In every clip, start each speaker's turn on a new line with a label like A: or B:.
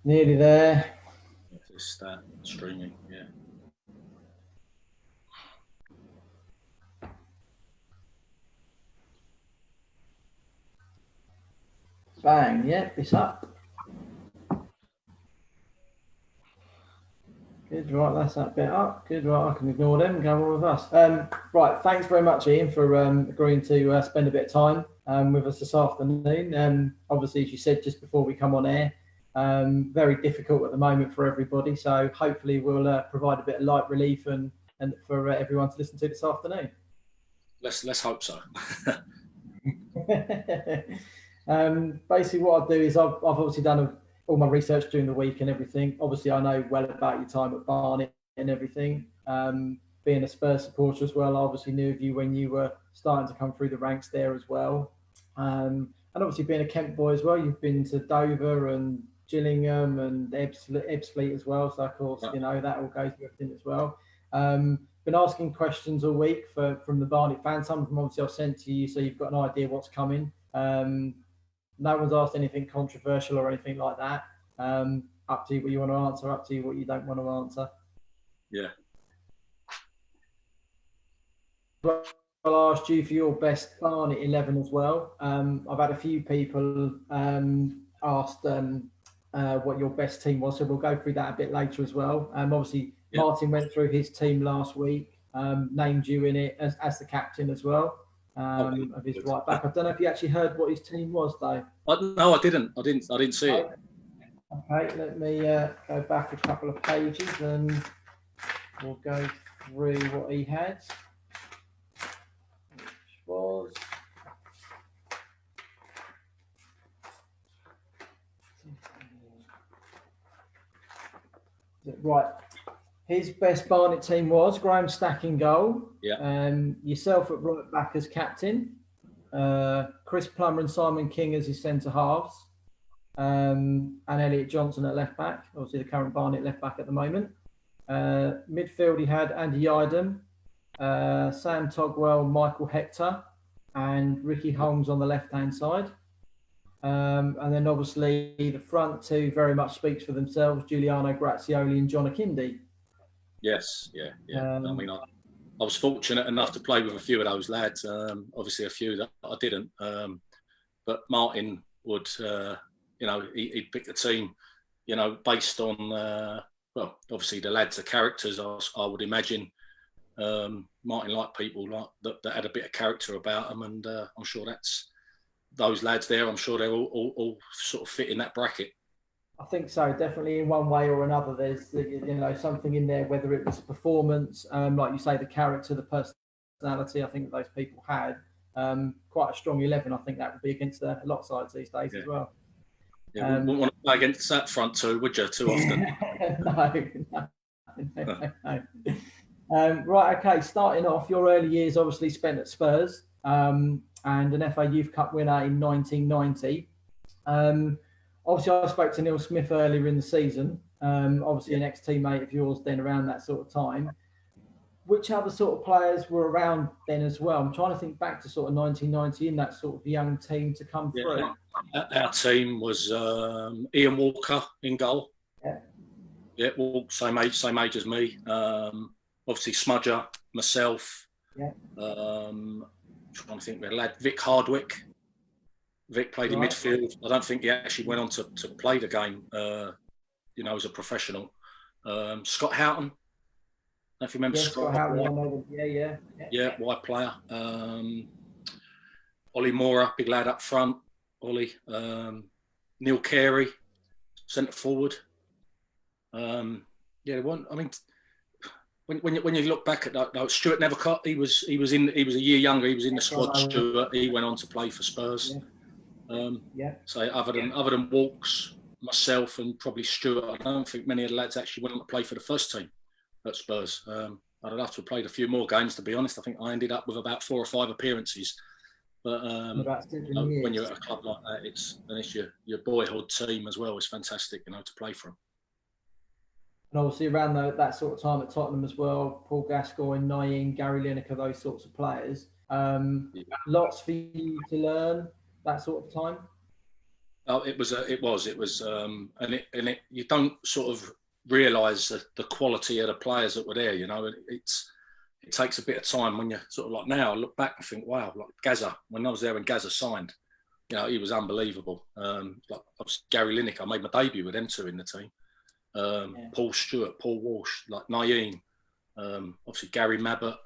A: Nearly there.
B: Just start streaming, yeah.
A: Bang, yep, it's up. Good, right, that's that bit up. Good, right, I can ignore them and go on with us. Right, thanks very much, Ian, for agreeing to spend a bit of time with us this afternoon. Obviously, as you said just before we come on air, very difficult at the moment for everybody. So hopefully we'll provide a bit of light relief and for everyone to listen to this afternoon.
B: Let's hope so.
A: Basically, what I'll do is I've obviously done all my research during the week and everything. Obviously, I know well about your time at Barnet and everything. Being a Spurs supporter as well, I obviously knew of you when you were starting to come through the ranks there as well. And obviously, being a Kent boy as well, you've been to Dover and Gillingham and Ebbsfleet as well. So, of course, you know, that all goes with everything as well. Been asking questions all week from the Barnet fans. Some of them obviously I've sent to you, so you've got an idea what's coming. No one's asked anything controversial or anything like that. Up to you what you want to answer, up to you what you don't want to answer.
B: Yeah.
A: Well, I'll ask you for your best Barnet 11 as well. I've had a few people asked what your best team was, so we'll go through that a bit later as well. Obviously, yeah. Martin went through his team last week, named you in it as the captain as well. Of his right back. I don't know if you actually heard what his team was, though.
B: No, I didn't. I didn't see it.
A: Okay, let me go back a couple of pages and we'll go through what he had. Which was right. His best Barnet team was Graham Stack in goal.
B: Yeah.
A: Yourself at right back as captain. Chris Plummer and Simon King as his centre halves. And Elliot Johnson at left back. Obviously, the current Barnet left back at the moment. Midfield, he had Andy Yidem, Sam Togwell, Michael Hector, and Ricky Holmes on the left-hand side. And then obviously the front two very much speaks for themselves, Giuliano Grazioli and John Akindi.
B: Yes, yeah. I mean, I was fortunate enough to play with a few of those lads. Obviously, a few that I didn't. But Martin would, he'd pick the team, based on, obviously the lads, the characters. I would imagine Martin liked people that had a bit of character about them, and I'm sure that's those lads there. I'm sure they're all sort of fit in that bracket.
A: I think so, definitely in one way or another. There's something in there, whether it was performance, like you say, the character, the personality. I think that those people had quite a strong 11. I think that would be against a lot of sides these days as well.
B: Yeah, we wouldn't want to play against that front two, would you? Too often.
A: No. Right, okay. Starting off, your early years obviously spent at Spurs, and an FA Youth Cup winner in 1990. Obviously, I spoke to Neil Smith earlier in the season, obviously an ex-teammate of yours then around that sort of time. Which other sort of players were around then as well? I'm trying to think back to sort of 1990 in that sort of young team to come through.
B: Our team was Ian Walker in goal. Yeah, same age as me. Obviously, Smudger, myself.
A: Yeah.
B: I'm trying to think, we had a lad, Vic Hardwick. Vic played in midfield. I don't think he actually went on to play the game, as a professional. Scott Houghton. I don't know if you remember Scott
A: Houghton.
B: Yeah, white player. Ollie Mora, big lad up front. Ollie. Neil Carey, centre forward. When you look back at that, Stuart Nethercott, he was a year younger. He was in the squad. Stuart, he went on to play for Spurs. So other than Walks, myself, and probably Stuart, I don't think many of the lads actually went on to play for the first team at Spurs. I'd have to have played a few more games, to be honest. I think I ended up with about 4 or 5 appearances. But when you're at a club like that, it's your boyhood team as well. It's fantastic, to play for them.
A: And obviously around that sort of time at Tottenham as well, Paul Gascoigne, Naeem, Gary Lineker, those sorts of players. Lots for you to learn that sort of time?
B: Oh, it was, and you don't sort of realise the quality of the players that were there. You know, it takes a bit of time when you sort of like now I look back and think, wow, like Gazza, when I was there when Gazza signed, you know, he was unbelievable. Like Gary Lineker, I made my debut with them two in the team. Paul Stewart, Paul Walsh, like Naeem, obviously Gary Mabbott.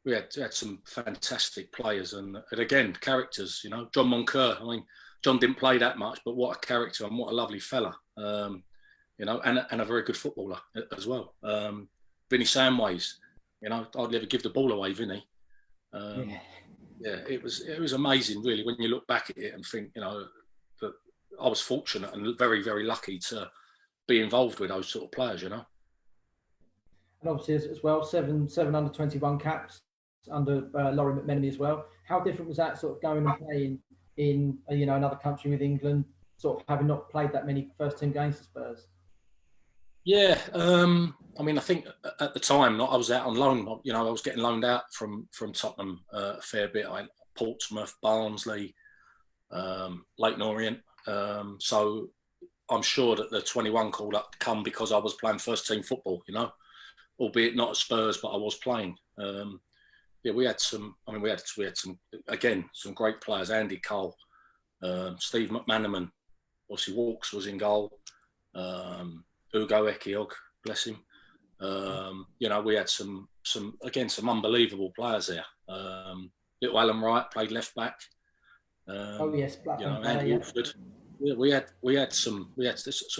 B: We had some fantastic players and again, characters, you know. John Moncur, I mean, John didn't play that much, but what a character and what a lovely fella, you know, and a very good footballer as well. Vinny Samways, you know, I'd never give the ball away, Vinny. Yeah, it was amazing, really, when you look back at it and think, you know, that I was fortunate and very, very lucky to be involved with those sort of players, you know.
A: And obviously, as well, seven under 21 caps under Laurie McMenemy as well. How different was that sort of going and playing in you know, another country with England, sort of having not played that many first team games for Spurs?
B: Yeah, I mean, I think at the time I was out on loan. You know, I was getting loaned out from Tottenham a fair bit. Portsmouth, Barnsley, Leyton Orient. So I'm sure that the 21 call up come because I was playing first team football. You know, albeit not at Spurs, but I was playing. Yeah, we had some. I mean, we had some again some great players. Andy Cole, Steve McManaman, obviously Walks was in goal. Ugo Ekiog, bless him. You know, we had some unbelievable players there. Little Alan Wright played left back.
A: Oh yes,
B: you know, Andy Wolford. Yeah, we had some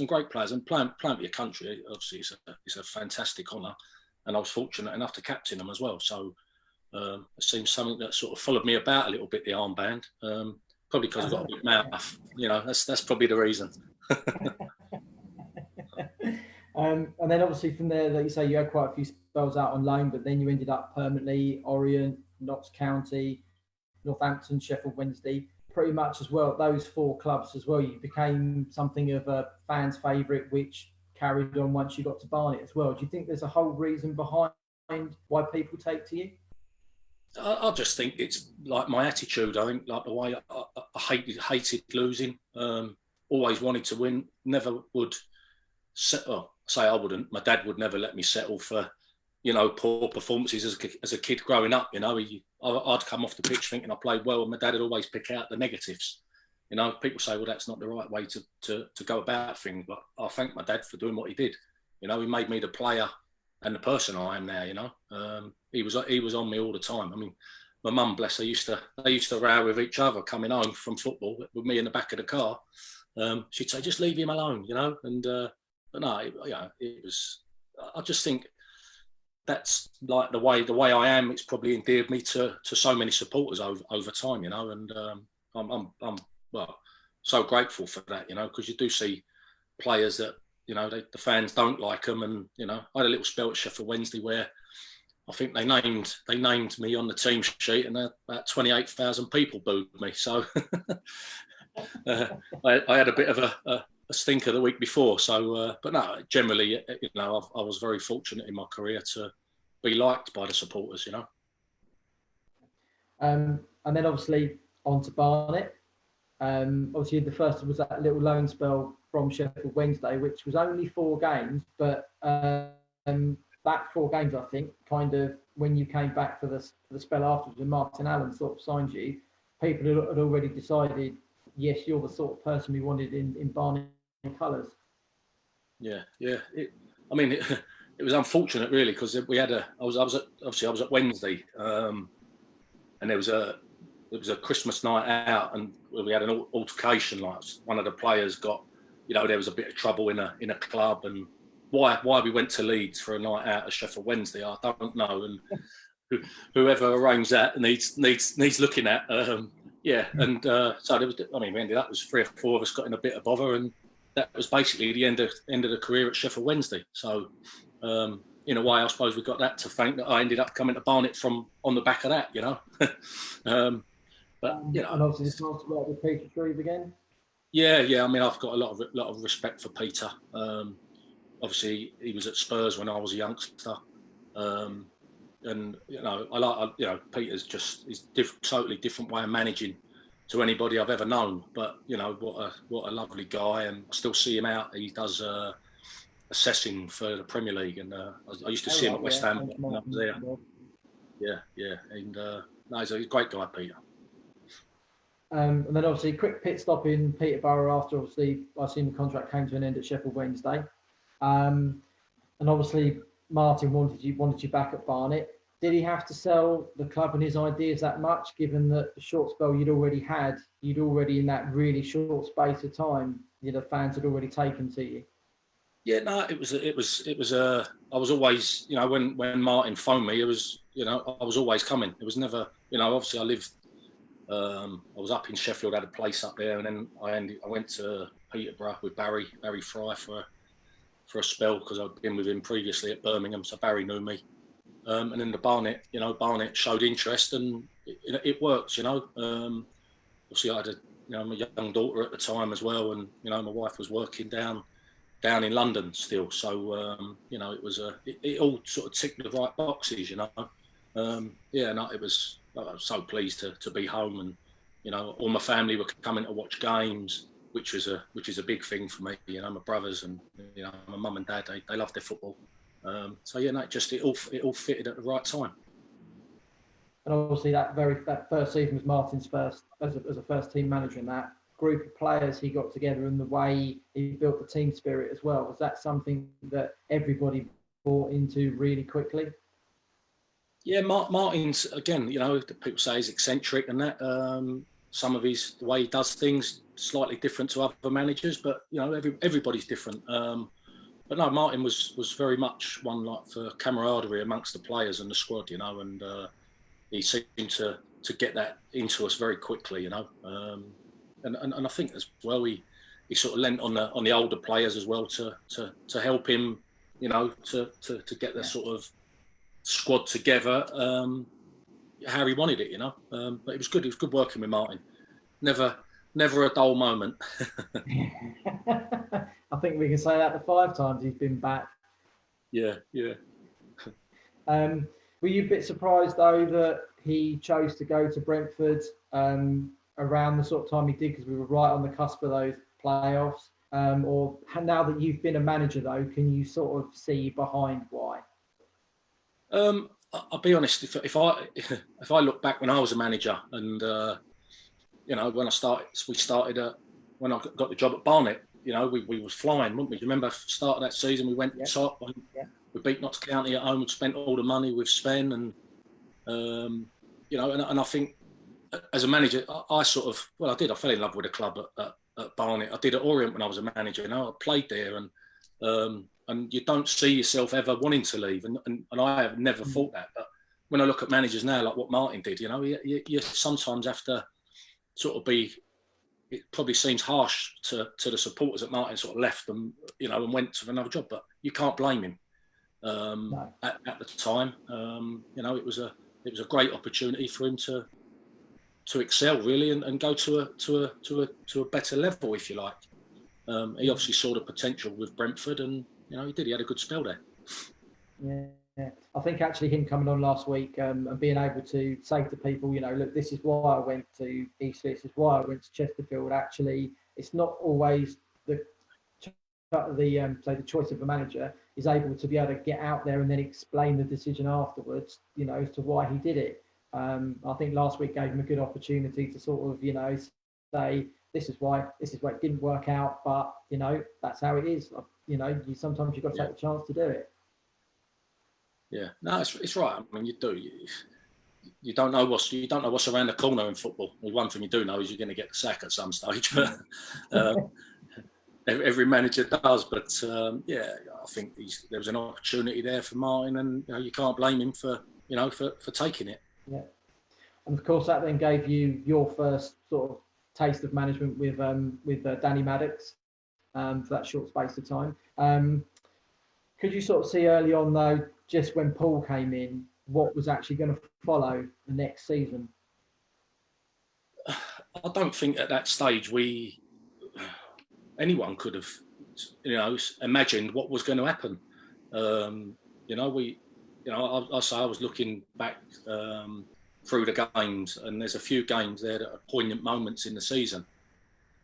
B: great players, and playing for your country obviously it's a fantastic honour, and I was fortunate enough to captain them as well. So it seems something that sort of followed me about a little bit, the armband. Probably because I've got a big mouth. You know, that's probably the reason.
A: And then obviously from there, like you say, you had quite a few spells out on loan, but then you ended up permanently Orient, Notts County, Northampton, Sheffield Wednesday, pretty much as well. Those four clubs as well, you became something of a fan's favourite, which carried on once you got to Barnet as well. Do you think there's a whole reason behind why people take to you?
B: I just think it's like my attitude. I think like the way I hated losing. Always wanted to win. Never would settle. Say I wouldn't. My dad would never let me settle for, you know, poor performances as a kid growing up. You know, I'd come off the pitch thinking I played well, and my dad would always pick out the negatives. You know, people say, well, that's not the right way to go about things. But I thank my dad for doing what he did. You know, he made me the player and the person I am now. You know, he was on me all the time. I mean, my mum, bless her, they used to row with each other coming home from football with me in the back of the car. She'd say, just leave him alone, you know. And but no, it was. I just think that's like the way I am. It's probably endeared me to so many supporters over time, you know. And I'm well so grateful for that, you know, because you do see players that, you know, the fans don't like them. And, you know, I had a little spell at Sheffield Wednesday where I think they named me on the team sheet, and about 28,000 people booed me. So I had a bit of a stinker the week before. So, but no, generally, you know, I was very fortunate in my career to be liked by the supporters, you know.
A: And then obviously on to Barnet. Obviously the first was that little loan spell from Sheffield Wednesday, which was only 4 games, but that 4 games, I think, kind of when you came back for the spell afterwards, when Martin Allen sort of signed you, people had already decided, yes, you're the sort of person we wanted in Barnet colours. Yeah.
B: It was unfortunate, really, because we had I was at Wednesday, and there was a Christmas night out, and we had an altercation. Like one of the players got, you know, there was a bit of trouble in a club, and why we went to Leeds for a night out at Sheffield Wednesday, I don't know. And whoever arranged that needs looking at. So there was. I mean, we ended up as 3 or 4 of us got in a bit of bother, and that was basically the end of the career at Sheffield Wednesday. So, in a way, I suppose we got that to thank, that I ended up coming to Barnet from on the back of that, you know. But you know,
A: and obviously it's nice to work with Peter Shreve again.
B: Yeah. I mean, I've got a lot of respect for Peter. Obviously, he was at Spurs when I was a youngster, and you know, Peter's just totally different way of managing anybody I've ever known. But you know, what a lovely guy, and I still see him out. He does assessing for the Premier League, and I used to see him at West Ham when I was there. Yeah, and no, he's a great guy, Peter.
A: And then obviously, quick pit stop in Peterborough after obviously I seen the contract came to an end at Sheffield Wednesday, and obviously Martin wanted you back at Barnet. Did he have to sell the club and his ideas that much, given that the short spell you'd already in that really short space of time, the fans had already taken to you?
B: Yeah, no, it was I was always, when Martin phoned me, it was, I was always coming. It was never, obviously I lived, I was up in Sheffield, had a place up there, and then I went to Peterborough with Barry Fry for a spell, because I'd been with him previously at Birmingham, so Barry knew me. And then the Barnet showed interest, and it works, Obviously I had a young daughter at the time as well, and, my wife was working down in London still. So, it was it all sort of ticked the right boxes, I was so pleased to be home, and, all my family were coming to watch games, which is a big thing for me. My brothers and, my mum and dad, they love their football. It all fitted at the right time.
A: And obviously that first season was Martin's first as a first team manager, and that group of players he got together and the way he built the team spirit as well. Was that something that everybody bought into really quickly?
B: Yeah, Martin's, again, people say he's eccentric and that. Some of the way he does things slightly different to other managers, but everybody's different. But no, Martin was very much one like for camaraderie amongst the players and the squad, and he seemed to get that into us very quickly, and I think as well he sort of lent on the older players as well to help him, to get the sort of squad together how he wanted it, but it was good. It was good working with Martin. Never a dull moment.
A: I think we can say that the 5 times he's been back.
B: Yeah.
A: Were you a bit surprised though that he chose to go to Brentford around the sort of time he did, because we were right on the cusp of those playoffs? Or now that you've been a manager though, can you sort of see behind why?
B: I'll be honest. If I look back when I was a manager, and when we started when I got the job at Barnet, we was flying, weren't we? Do you remember start of that season? We went top. We beat Notts County at home and spent all the money with Sven, and and I think as a manager, I fell in love with the club at Barnet. I did at Orient when I was a manager. I played there, and you don't see yourself ever wanting to leave, and I have never thought that. But when I look at managers now, like what Martin did, you sometimes have to sort of be. It probably seems harsh to the supporters that Martin sort of left them, and went to another job, but you can't blame him. No. At the time, it was a great opportunity for him to excel really, and go to a better level, if you like. He obviously saw the potential with Brentford, and he did. He had a good spell there.
A: Yeah, I think actually him coming on last week and being able to say to people, look, this is why I went to Eastleigh, this is why I went to Chesterfield. Actually, it's not always the choice of a manager is able to be able to get out there and then explain the decision afterwards, as to why he did it. I think last week gave him a good opportunity to sort of, say, this is why it didn't work out, but that's how it is. Sometimes you've got to take the chance to do it.
B: Yeah, no, it's right. I mean, you do. You don't know what's around the corner in football. Well, one thing you do know is you're going to get the sack at some stage. But every manager does. But I think there was an opportunity there for Martin, and you can't blame him for taking it. Yeah,
A: and of course that then gave you your first sort of taste of management with Danny Maddox for that short space of time. Could you sort of see early on though, just when Paul came in, what was actually going to follow the next season?
B: I don't think at that stage anyone could have, imagined what was going to happen. I was looking back through the games, and there's a few games there that are poignant moments in the season.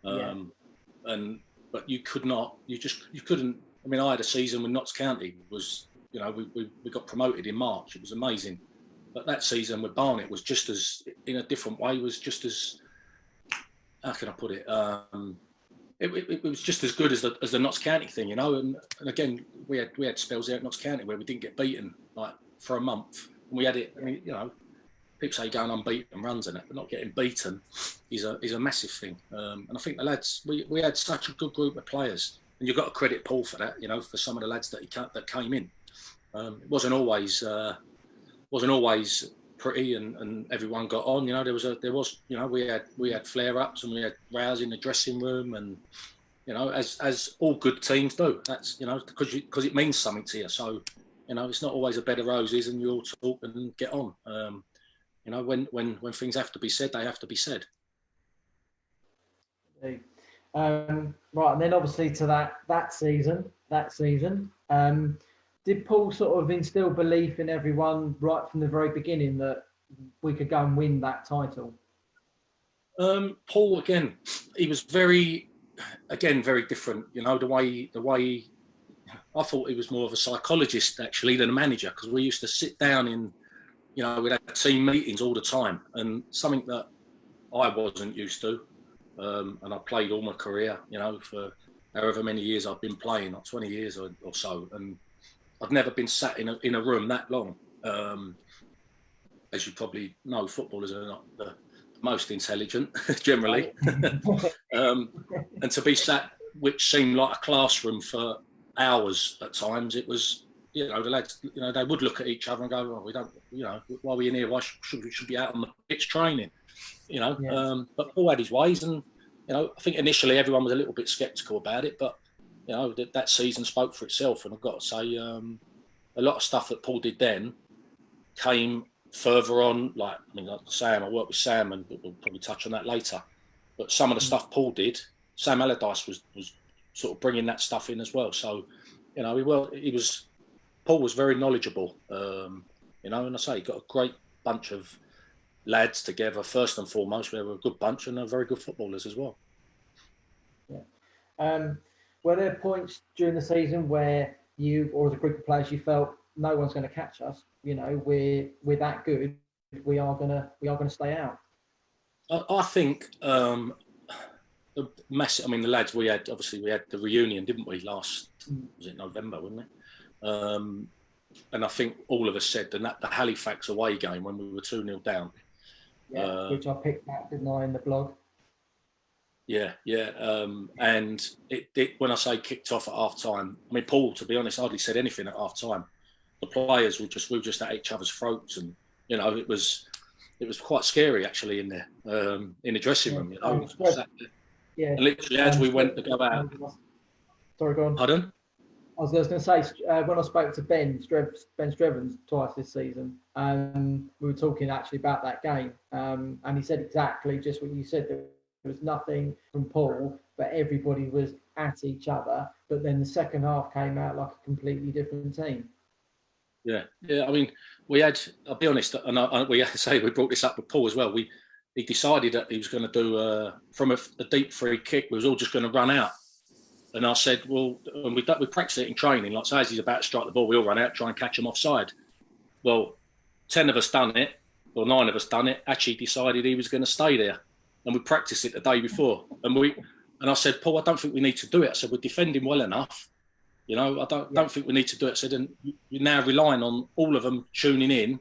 B: But you couldn't. I mean, I had a season when Notts County was, you know, we got promoted in March. It was amazing. But that season with Barnet was just as, in a different way, was just as, how can I put it? It was just as good as the Notts County thing, you know. And again, we had spells there at Notts County where we didn't get beaten like for a month. And we had it. I mean, you know, people say going unbeaten runs in it, but not getting beaten is a massive thing. And I think the lads, we had such a good group of players, and you've got to credit Paul for that. You know, for some of the lads that came in, it wasn't always pretty and everyone got on. You know, there was you know, we had flare ups and we had rows in the dressing room, and you know, as all good teams do. That's, you know, because it means something to you. So, you know, it's not always a bed of roses and you all talk and get on. You know, when things have to be said, they have to be said.
A: Right, and then obviously to that season, did Paul sort of instill belief in everyone right from the very beginning that we could go and win that title?
B: Paul, again, he was very different. You know, the way I thought he was more of a psychologist actually than a manager, because we used to sit down in, you know, we'd have team meetings all the time, and something that I wasn't used to. And I played all my career, you know, for however many years I've been playing, like 20 years or so, and I've never been sat in a room that long. As you probably know, footballers are not the most intelligent generally, and to be sat, which seemed like a classroom for hours at times, it was, you know, the lads, you know, they would look at each other and go, "Well, we don't, you know, why are we in here? Why should we be out on the pitch training?" You know, yes. But Paul had his ways, and you know, I think initially everyone was a little bit sceptical about it, but you know, that season spoke for itself. And I've got to say, a lot of stuff that Paul did then came further on. Like, I mean, like Sam, I worked with Sam, and we'll probably touch on that later. But some of the stuff Paul did, Sam Allardyce was sort of bringing that stuff in as well. So, you know, Paul was very knowledgeable. You know, and I say he got a great bunch of lads together. First and foremost, we were a good bunch, and they're very good footballers as well.
A: Yeah. Were there points during the season where you, or as a group of players, you felt no one's going to catch us? You know, we're that good. We are gonna stay out.
B: I think the massive. I mean, the lads we had the reunion, didn't we? Last was it November, wasn't it? And I think all of us said the Halifax away game when we were 2-0 down.
A: Yeah, which I picked up, didn't I, in the blog?
B: Yeah. And it when I say kicked off at half time, I mean, Paul, to be honest, hardly said anything at half time. The players we were just at each other's throats, and you know, it was quite scary actually in there, in the dressing room. You know,
A: yeah.
B: And literally as we went to go out.
A: Sorry, go on.
B: Pardon?
A: I was going to say, when I spoke to Ben Strevens twice this season, we were talking actually about that game, and he said exactly just what you said. There was nothing from Paul, but everybody was at each other. But then the second half came out like a completely different team.
B: Yeah. I mean, I'll be honest, and we brought this up with Paul as well. He decided that he was going to do from a deep free kick. We was all just going to run out. And I said, well, and we practice it in training. Like, so as he's about to strike the ball, we all run out, try and catch him offside. Well, 10 of us done it, or 9 of us done it, actually decided he was going to stay there. And we practiced it the day before. And I said, Paul, I don't think we need to do it. I said, we're defending well enough. You know, I don't think we need to do it. I said, and you're now relying on all of them tuning in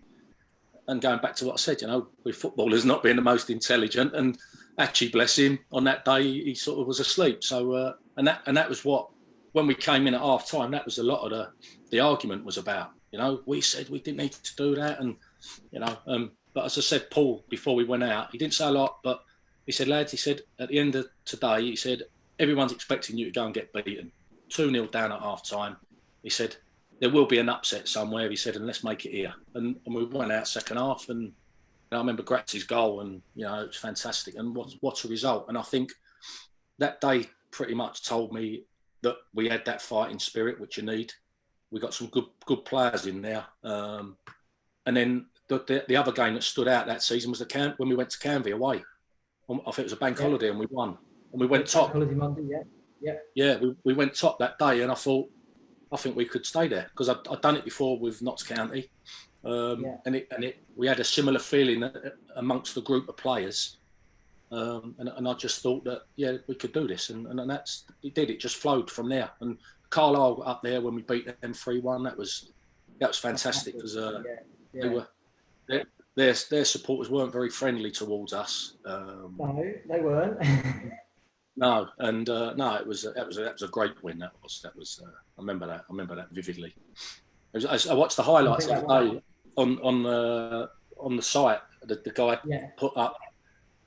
B: and going back to what I said, you know, with footballers not being the most intelligent, and actually, bless him, on that day, he sort of was asleep. So, and that was what, when we came in at half time, that was a lot of the argument was about. You know, we said we didn't need to do that, and you know, but as I said, Paul, before we went out, he didn't say a lot, but he said, lads, he said, at the end of today, he said, everyone's expecting you to go and get beaten. 2-0 down at half time. He said, there will be an upset somewhere. He said, and let's make it here. And we went out second half, and you know, I remember Gratz's goal, and you know, it was fantastic. And what's a result? And I think that day pretty much told me that we had that fighting spirit, which you need. We got some good players in there, and then the other game that stood out that season was when we went to Canvey away. I think it was a bank holiday and we won. And we went top.
A: Holiday Monday, yeah.
B: Yeah, we went top that day, and I thought, I think we could stay there because I'd done it before with Notts County, and we had a similar feeling amongst the group of players, and I just thought that we could do this, and it did. It just flowed from there. And Carlisle up there when we beat them 3-1, that was fantastic because their supporters weren't very friendly towards us.
A: No, they weren't.
B: No, and that was a great win. That was. I remember that vividly. I watched the highlights that day on the site. The guy put up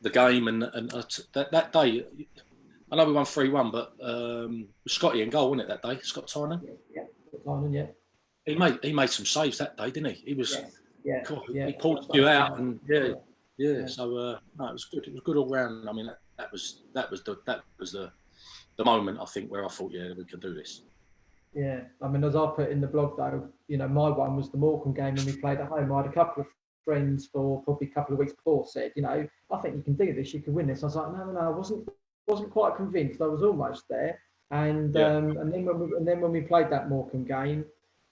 B: the game, and that day. I know we won 3-1, but it was Scotty in goal, wasn't it, that day? Scott Tynan.
A: Yeah, Tynan. Yeah.
B: He made some saves that day, didn't he? He was.
A: Yeah.
B: He pulled you out, and So it was good. It was good all round. I mean, that was the moment, I think, where I thought, we can do this.
A: Yeah, I mean, as I put in the blog though, my one was the Morecambe game when we played at home. I had a couple of friends for probably a couple of weeks before said, I think you can do this, you can win this. I was like, no, I wasn't quite convinced. I was almost there. And and then when we played that Morecambe game,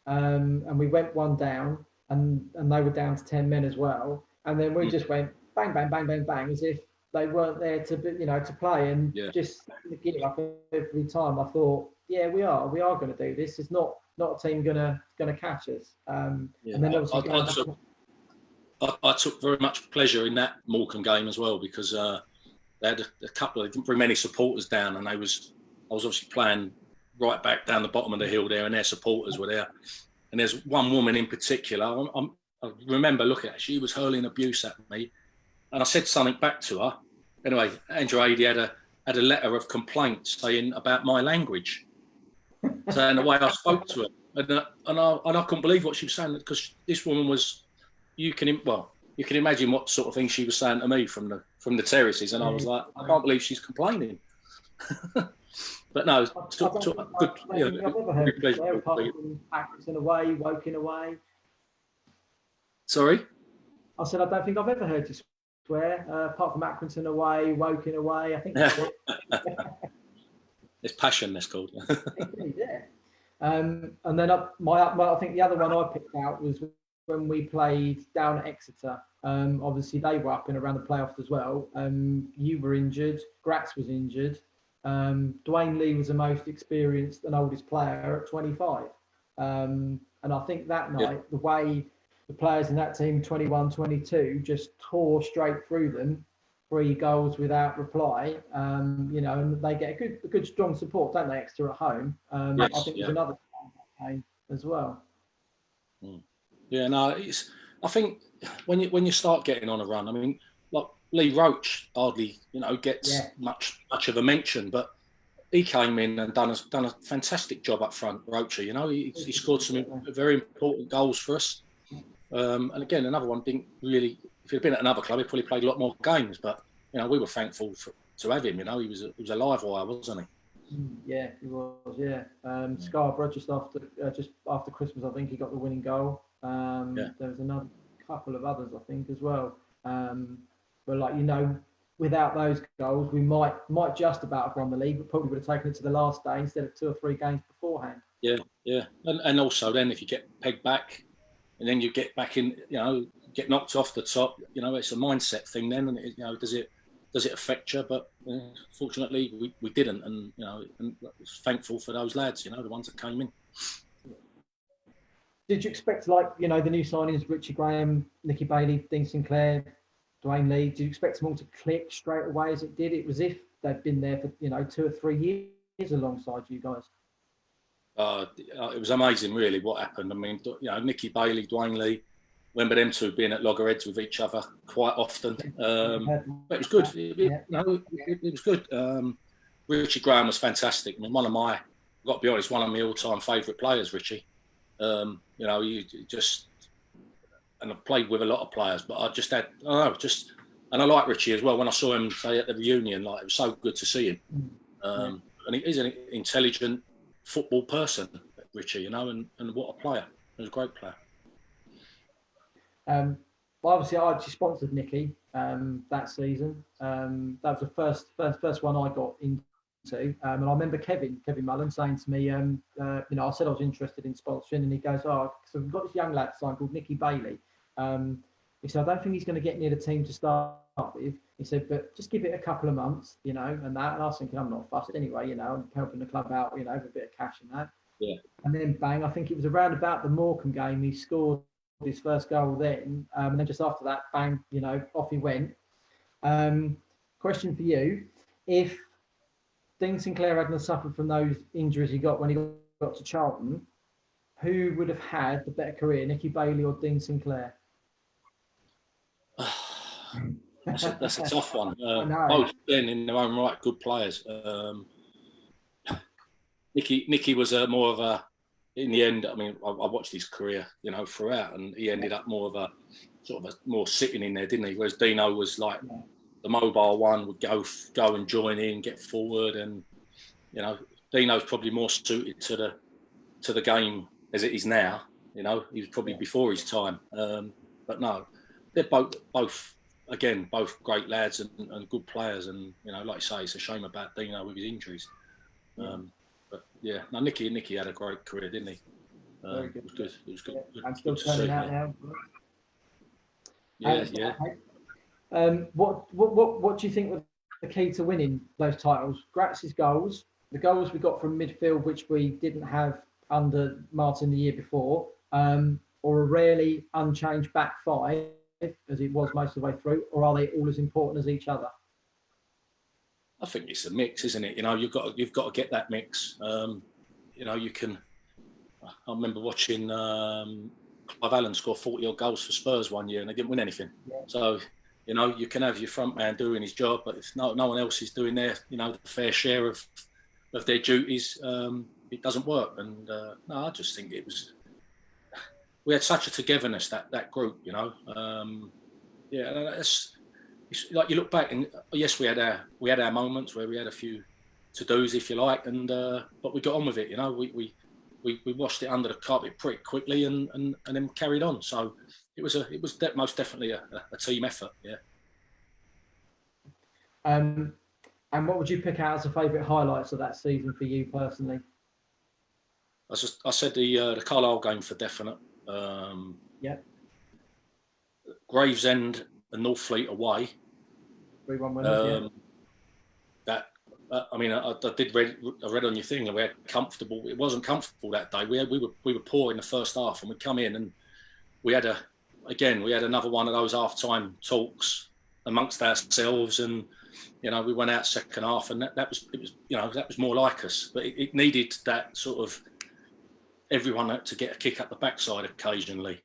A: and we went one down, and they were down to 10 men as well, and then we just went bang, bang, bang, bang, bang, as if they weren't there to to play, and just give up every time. I thought, we are going to do this. It's not a team gonna catch us. And then obviously
B: I took very much pleasure in that Morecambe game as well, because they had a couple of, didn't bring many supporters down, and I was obviously playing right back down the bottom of the hill there, and their supporters were there. And there's one woman in particular, I remember looking at her, she was hurling abuse at me, and I said something back to her. Anyway, Andrew Adey had a letter of complaint saying about my language, saying the way I spoke to her, and I couldn't believe what she was saying, because this woman was, you can imagine what sort of thing she was saying to me from the terraces, and I was like, I can't believe she's complaining. But no, good pleasure.
A: Apart from Accrington away, Woking away.
B: Sorry?
A: I said, I don't think I've ever heard you swear, apart from Accrington away, Woking away. I think that's it.
B: It's passion, that's called.
A: Yeah. And then I think the other one I picked out was when we played down at Exeter. Obviously, they were up and around the playoffs as well. You were injured. Gratz was injured. Dwayne Lee was the most experienced and oldest player at 25. And I think that night, the way the players in that team, 21, 22, just tore straight through them, 3 goals without reply, and they get a good strong support, don't they, Exeter at home? I think there's another game as well.
B: Yeah, no, I think when you start getting on a run, I mean, like Lee Roach hardly, gets much of a mention, but he came in and done a fantastic job up front, Roachy. He scored some very important goals for us. And again, another one didn't really. If he'd been at another club, he probably played a lot more games. But we were thankful to have him. He was a live wire, wasn't he?
A: Yeah, he was. Yeah, Scarborough just after Christmas, I think he got the winning goal. There was another couple of others, I think, as well. But without those goals, we might just about have won the league, but probably would have taken it to the last day instead of 2 or 3 games beforehand.
B: Yeah, and also then if you get pegged back, and then you get back in, get knocked off the top, it's a mindset thing then, and does it affect you? But fortunately, we didn't, and and thankful for those lads, the ones that came in.
A: Did you expect, the new signings, Richie Graham, Nicky Bailey, Dean Sinclair, Dwayne Lee, did you expect them all to click straight away as it did? It was if they'd been there for 2 or 3 years alongside you guys.
B: It was amazing, really, what happened. I mean, Nicky Bailey, Dwayne Lee, remember them two being at loggerheads with each other quite often. But it was good. It was good. Richie Graham was fantastic. I mean, I've got to be honest, one of my all-time favourite players, Richie. You just, and I've played with a lot of players, but I just had, and I like Richie as well. When I saw him, say, at the reunion, it was so good to see him. And he's an intelligent football person, Richie, and what a player. He was a great player.
A: obviously I actually sponsored Nicky that season. That was the first one I got into. And I remember Kevin Mullen saying to me, I said I was interested in sponsoring, and he goes, "Oh, so we've got this young lad signed called Nicky Bailey." He said, "I don't think he's going to get near the team to start with." He said, "But just give it a couple of months, and that." And I was thinking, I'm not fussed anyway, I'm helping the club out, with a bit of cash and that.
B: Yeah.
A: And then bang, I think it was around about the Morecambe game, he scored his first goal then, and then just after that, bang, off he went. Question for you: if Dean Sinclair hadn't suffered from those injuries he got when he got to Charlton, who would have had the better career, Nicky Bailey or Dean Sinclair?
B: That's a tough one. Both then in their own right, good players. Nicky was more of a, in the end, I mean, I watched his career, throughout, and he ended up more of a sort of a more sitting in there, didn't he? Whereas Dino was like the mobile one, would go and join in, get forward, and Dino's probably more suited to the game as it is now. He was probably before his time, but no, they're both great lads and good players, and like you say, it's a shame about Dino with his injuries. But yeah, no, Nicky had a great career, didn't he?
A: Very good.
B: It was good.
A: I'm still turning out now.
B: Yeah.
A: What do you think was the key to winning those titles? Gratz's goals, the goals we got from midfield, which we didn't have under Martin the year before, or a rarely unchanged back five as it was most of the way through, or are they all as important as each other?
B: I think it's a mix, isn't it? You've got to get that mix. You can. I remember watching Clive Allen score 40 odd goals for Spurs one year, and they didn't win anything. Yeah. So, you can have your front man doing his job, but if no one else is doing their, the fair share of their duties, it doesn't work. And no, I just think we had such a togetherness that group. It's like you look back, and yes, we had our moments where we had a few to-dos, if you like, and but we got on with it. We washed it under the carpet pretty quickly, and then carried on. So it was most definitely a team effort. Yeah.
A: And what would you pick out as the favourite highlights of that season for you personally?
B: I said the Carlisle game for definite. Gravesend and Northfleet away. 3-1 winners. I read on your thing that we had comfortable. It wasn't comfortable that day. We were poor in the first half, and we come in and we had another one of those half-time talks amongst ourselves, and we went out second half, and that was more like us. But it needed that sort of everyone to get a kick up the backside occasionally.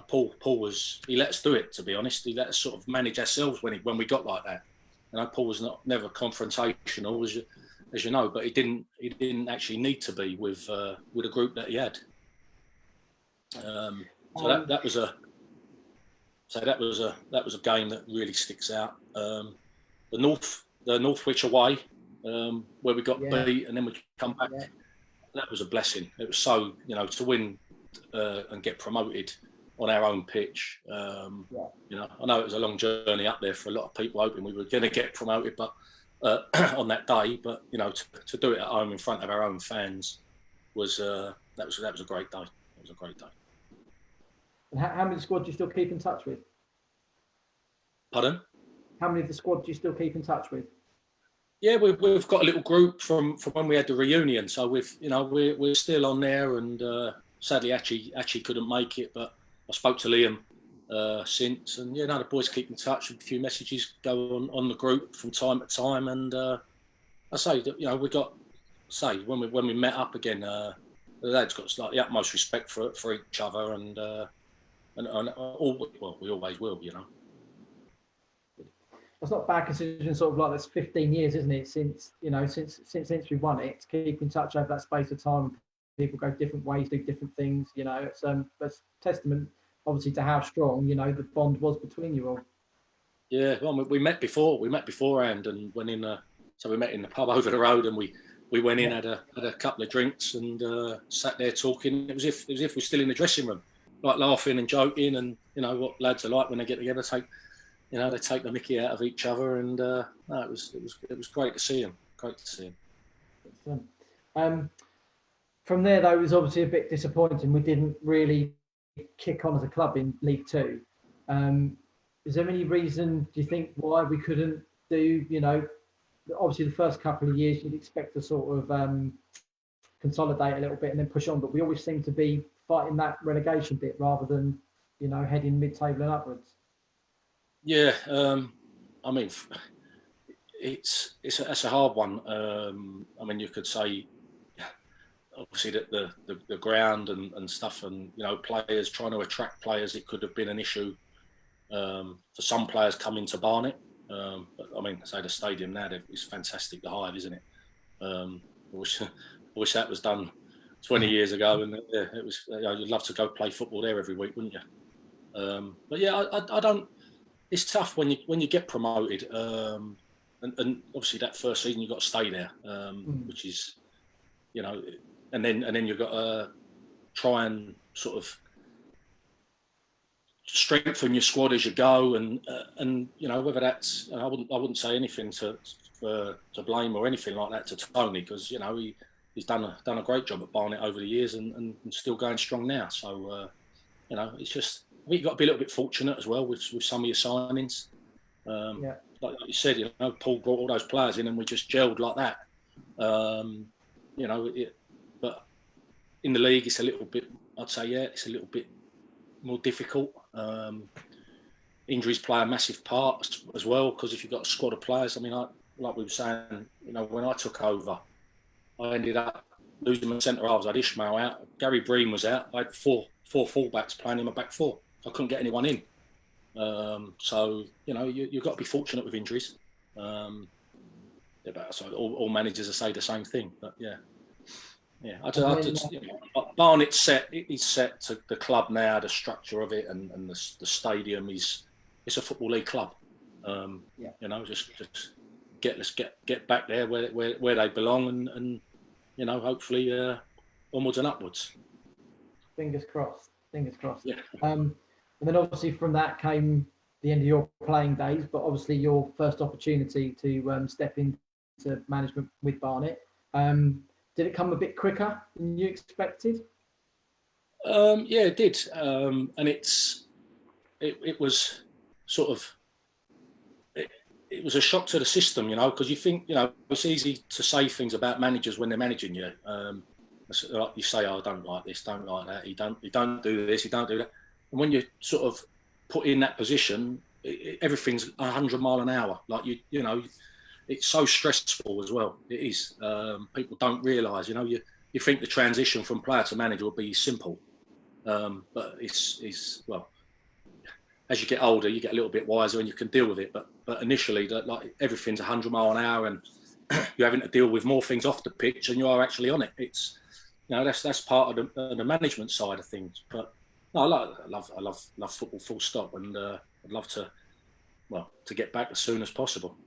B: Paul was, he let us do it, to be honest. He let us sort of manage ourselves when we got like that. Paul was never confrontational, as you know, but he didn't actually need to be with a group that he had. That was a game that really sticks out. The Northwich away, where we got beat and then we come back. Yeah. That was a blessing. It was so, to win and get promoted on our own pitch. I know it was a long journey up there for a lot of people, hoping we were going to get promoted, but on that day. But to do it at home in front of our own fans was a great day. It was a great day.
A: And how many of the squad do you still keep in touch with?
B: Pardon?
A: How many of the squad do you still keep in touch with?
B: Yeah, we've got a little group from when we had the reunion, so we're still on there, and sadly actually couldn't make it, but I spoke to Liam since, and the boys keep in touch. A few messages go on the group from time to time, and I say that we got when we met up again, the lads got the utmost respect for each other, and all, well, we always will,
A: It's not a bad considering sort of like that's 15 years, isn't it? Since we won it, to keep in touch over that space of time. People go different ways, do different things. It's that's testament, obviously, to how strong the bond was between you all.
B: Yeah, well, we met beforehand, and went in. So we met in the pub over the road, and we went in, had a couple of drinks, and sat there talking. It was as if we're still in the dressing room. like laughing and joking, and you know what lads are like when they get together. They take the mickey out of each other, and no, it was great to see him. Great to see him.
A: Excellent. From there, though, it was obviously a bit disappointing. We didn't really kick on as a club in League Two. Is there any reason, do you think, why we couldn't do, obviously the first couple of years you'd expect to sort of consolidate a little bit and then push on, but we always seem to be fighting that relegation bit rather than, heading mid-table and upwards?
B: Yeah, I mean, it's a hard one. I mean, you could say, obviously that the ground and stuff, and players trying to attract players, it could have been an issue for some players coming to Barnet. But I mean, say the stadium now is fantastic, the Hive, isn't it? I wish that was done 20 years ago, and it was. You'd love to go play football there every week, wouldn't you? But yeah, I don't. It's tough when you get promoted, and obviously that first season you've got to stay there, which is, and then you've got to try and sort of strengthen your squad as you go, and whether that's, I wouldn't say anything to blame or anything like that to Tony, because he's done a great job at Barnet over the years and still going strong now. So it's just, I think you've got to be a little bit fortunate as well with some of your signings. Like you said, Paul brought all those players in and we just gelled like that. But in the league, it's a little bit, I'd say, it's a little bit more difficult. Injuries play a massive part as well, because if you've got a squad of players, I mean, like we were saying, when I took over, I ended up losing my centre halves. I had Ishmael out, Gary Breen was out. I had four fullbacks playing in my back four. I couldn't get anyone in. So you've got to be fortunate with injuries. So all managers will say the same thing, but yeah. Barnet's set. He's set to the club now, the structure of it, and the stadium is. It's a football league club. Just let's get back there where they belong, and hopefully onwards and upwards.
A: Fingers crossed.
B: Yeah.
A: And then obviously from that came the end of your playing days, but obviously your first opportunity to step into management with Barnet. Did it come a bit quicker than you expected?
B: Yeah, it did. And it was sort of, it was a shock to the system, because you think, it's easy to say things about managers when they're managing you. Like you say, I don't like this, don't like that. You don't do this, you don't do that. And when you're sort of put in that position, everything's 100 miles an hour. Like it's so stressful as well. It is. People don't realise. You think the transition from player to manager will be simple, but it's well. As you get older, you get a little bit wiser and you can deal with it. But initially, like everything's 100 miles an hour, and you're having to deal with more things off the pitch than you are actually on it. It's that's part of the management side of things. But no, I love football, full stop, and I'd love to get back as soon as possible.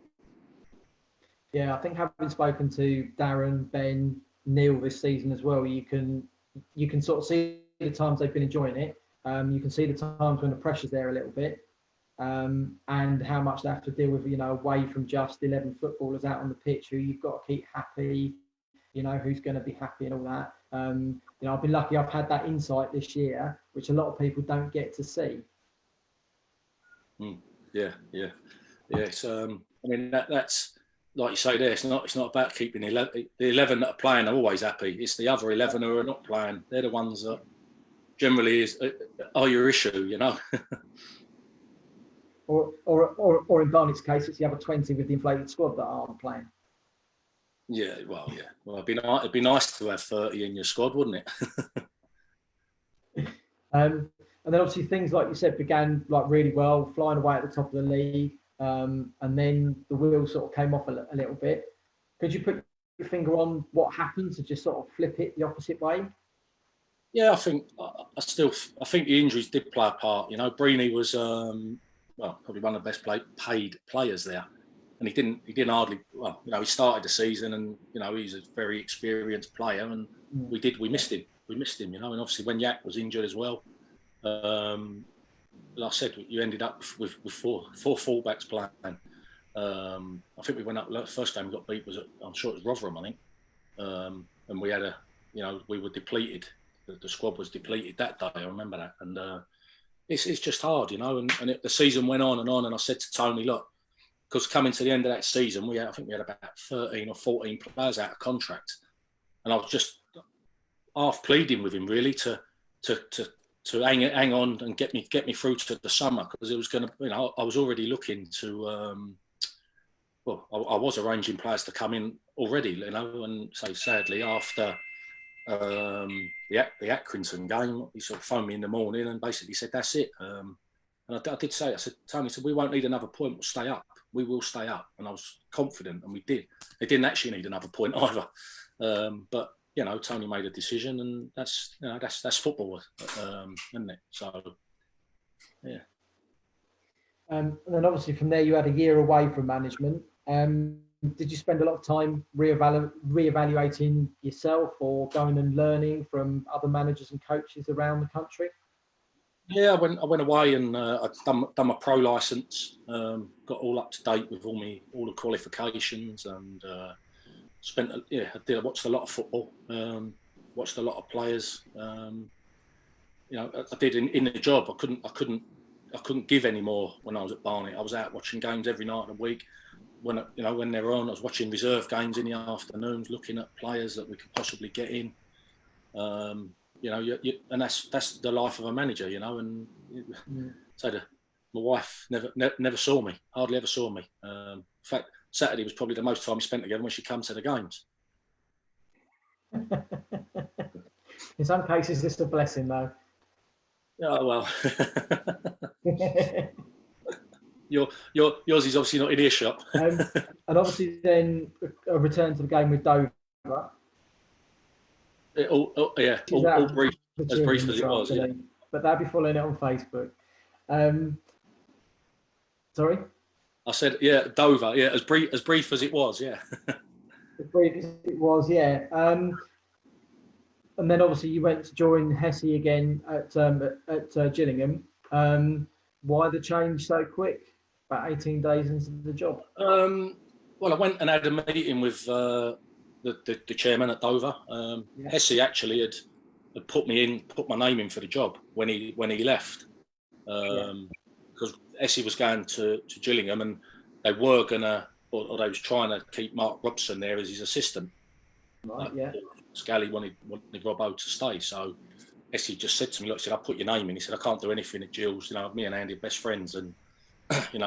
A: Yeah, I think having spoken to Darren, Ben, Neil this season as well, you can sort of see the times they've been enjoying it. You can see the times when the pressure's there a little bit, and how much they have to deal with, away from just 11 footballers out on the pitch who you've got to keep happy, who's going to be happy and all that. I've been lucky I've had that insight this year, which a lot of people don't get to see.
B: Yeah. It's, I mean, that's, like you say there, it's not about keeping the 11 that are playing are always happy. It's the other 11 who are not playing. They're the ones that generally are your issue,
A: Or in Barnet's case, it's the other 20 with the inflated squad that aren't playing.
B: Yeah. Well, it'd be nice to have 30 in your squad, wouldn't
A: it? And then obviously things like you said began like really well, flying away at the top of the league. And then the wheel sort of came off a little bit. Could you put your finger on what happened to just sort of flip it the opposite way?
B: Yeah, I think the injuries did play a part. Breeny was probably one of the best paid players there, and he didn't hardly. Well, he started the season, and he's a very experienced player, and we missed him. And obviously when Yak was injured as well, like I said, you ended up with four fullbacks playing. I think we went up. The first game we got beat was I'm sure it was Rotherham, I think, and we had we were depleted. The squad was depleted that day. I remember that, and it's just hard, and the season went on, and I said to Tony, look, because coming to the end of that season, I think we had about 13 or 14 players out of contract, and I was just half pleading with him really to hang on and get me through to the summer, because it was going to, I was already looking to. I was arranging players to come in already, and so sadly after the Accrington game, he sort of phoned me in the morning and basically said, that's it. And I did say, I said, Tony, we won't need another point, we'll stay up. We will stay up. And I was confident, and we did. They didn't actually need another point either. But, Tony made a decision, and that's football, isn't it? So, yeah.
A: And then obviously from there, you had a year away from management. Did you spend a lot of time reevaluating yourself, or going and learning from other managers and coaches around the country?
B: Yeah, I went away and I'd done my pro license, got all up to date with all the qualifications, and I watched a lot of football, watched a lot of players. I did in the job. I couldn't give any more when I was at Barnet. I was out watching games every night of the week. When they were on, I was watching reserve games in the afternoons, looking at players that we could possibly get in. And that's the life of a manager, And so my wife never saw me, hardly ever saw me. In fact, Saturday was probably the most time we spent together when she came to the games.
A: In some cases, it's a blessing, though.
B: Oh well. Yours is obviously not in earshot.
A: And obviously, then a return to the game with Dover.
B: All brief, as brief as it was. Yeah.
A: But they'll be following it on Facebook. Sorry?
B: I said, yeah, Dover. Yeah, as brief as it was. Yeah.
A: As brief as it was, yeah. And then obviously you went to join Hesse again at Gillingham. Why the change so quick? About 18 days into the job.
B: Well, I went and had a meeting with the chairman at Dover. Hesse actually had put my name in for the job when he left, because Hesse was going to Gillingham, and they were gonna, or they was trying to keep Mark Robson there as his assistant.
A: Right. Yeah.
B: Scally wanted Robbo to stay, so Hesse just said to me, "Look, said I put your name in." He said, "I can't do anything at Gills. Me and Andy are best friends, and he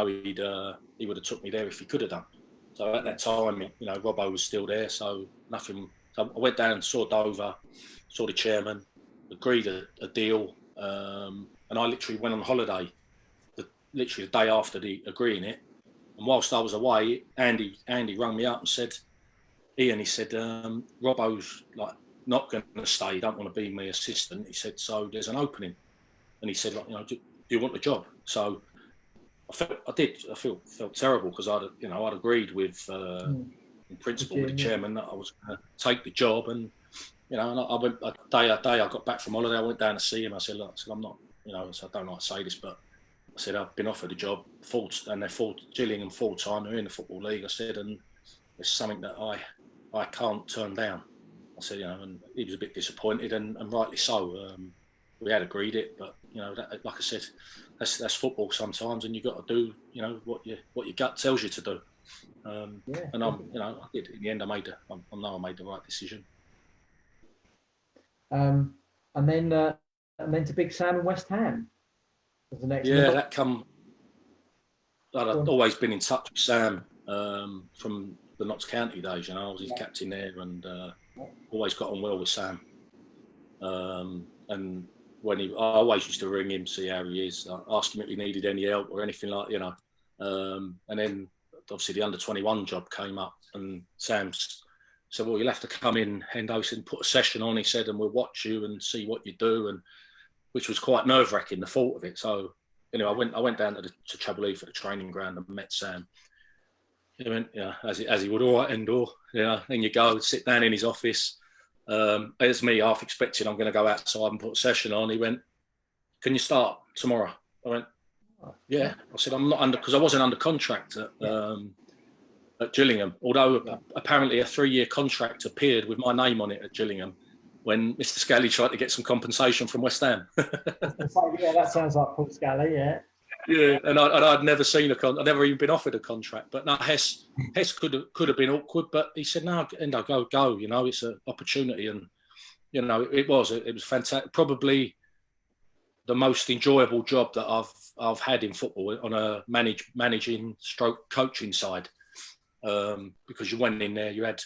B: would have took me there if he could have done." So at that time, Robbo was still there, so nothing. So I went down and saw Dover, saw the chairman, agreed a deal, and I literally went on holiday, literally the day after agreeing it. And whilst I was away, Andy rang me up and said, "Ian," he said, "Robbo's not going to stay. He don't want to be my assistant." He said, "So there's an opening," and he said, "Do you want the job?" So I felt terrible, because I'd agreed with in principle with the chairman that I was going to take the job, and and I went a day I got back from holiday. I went down to see him. I said, "Look," I said, "I'm not, so I don't like to say this, but I said I've been offered a job they're Gillingham full time. They're in the Football League." I said, "And it's something that I can't turn down." I said, and he was a bit disappointed, and rightly so. We had agreed it, but like I said, that's football sometimes, and you got to do what your gut tells you to do. And I did. In the end, I know I made the right decision.
A: And then to Big Sam and West Ham was the next.
B: Yeah, that come. I'd always been in touch with Sam from the Notts County days. I was his captain there, and always got on well with Sam. And when I always used to ring him, see how he is, ask him if he needed any help or anything like, and then obviously the under-21 job came up, and Sam said, "Well, you'll have to come in, Hendo, and put a session on," he said, "and we'll watch you and see what you do," and which was quite nerve-wracking, the thought of it. So I went down to Trouble for the training ground and met Sam. He went, as he would, "All right, Hendor." Then you go sit down in his office. It's me half expecting I'm going to go outside and put a session on. He went, can you start tomorrow? I went, yeah. I said, I'm not under, because I wasn't under contract at Gillingham, although apparently a 3-year contract appeared with my name on it at Gillingham when Mr. Scally tried to get some compensation from West Ham.
A: Yeah, that sounds like Paul Scally, yeah.
B: Yeah, and I'd never seen I'd never even been offered a contract. But no, Hess could have been awkward, but he said, no, Endo, go. You know, it's an opportunity, and you know, it was fantastic. Probably the most enjoyable job that I've had in football on a managing stroke coaching side, because you went in there, you had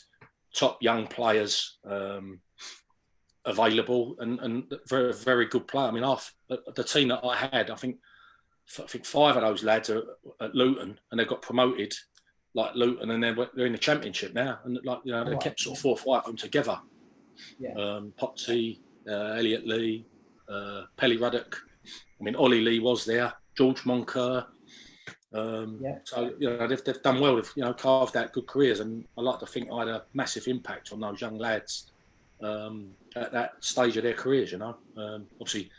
B: top young players available and very, very good player. I mean, the team that I had, I think 5 of those lads are at Luton, and they got promoted like Luton, and they're in the Championship now, and like, you know, they kept sort of 4 or 5 of them together. Yeah. Potsy, Elliot Lee, Pelly Ruddock. I mean, Ollie Lee was there. George Moncur. So you know, they've done well. They've, you know, carved out good careers, and I like to think I had a massive impact on those young lads at that stage of their careers. You know, obviously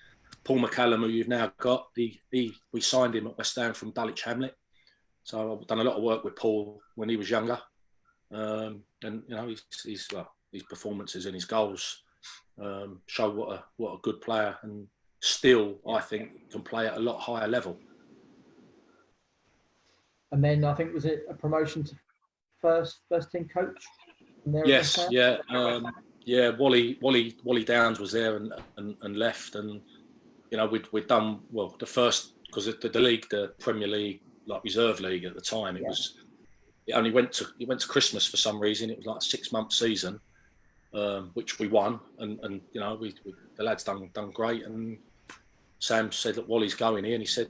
B: Paul McCallum, who you've now got, we signed him at West Ham from Dulwich Hamlet. So I've done a lot of work with Paul when he was younger, and you know, his performances and his goals show what a good player, and still I think can play at a lot higher level.
A: And then I think, was it a promotion to first team coach?
B: Yes, yeah. Wally Downs was there and left, and you know, we'd done well the first, because the league, the Premier League, like reserve league at the time, it only went to Christmas for some reason. It was like a 6-month season, which we won, and you know, the lads done great. And Sam said that Wally's going here, and he said,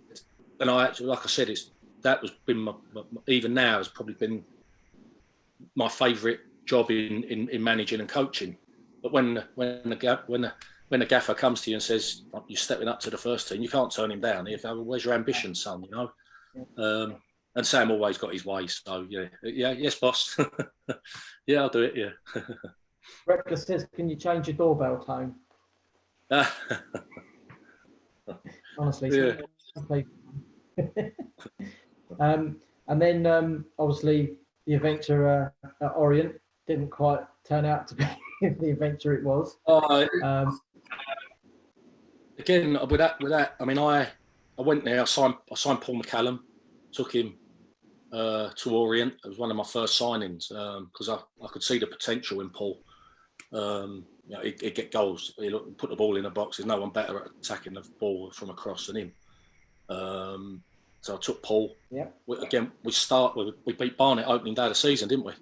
B: and I actually, like I said, that was been even now has probably been my favourite job in managing and coaching. But when the gaffer comes to you and says you're stepping up to the first team, you can't turn him down. You go, well, where's your ambition, son? You know. And Sam always got his way. So yes, boss. Yeah, I'll do it. Yeah.
A: Rector says, can you change your doorbell tone? Honestly, and then obviously the adventure at Orient didn't quite turn out to be the adventure it was.
B: Again, with that, I mean, I went there. I signed Paul McCallum, took him to Orient. It was one of my first signings because I could see the potential in Paul. You know, he'd get goals. He'd put the ball in the box. There's no one better at attacking the ball from across than him. So I took Paul. Yeah. We beat Barnet opening day of the season, didn't we?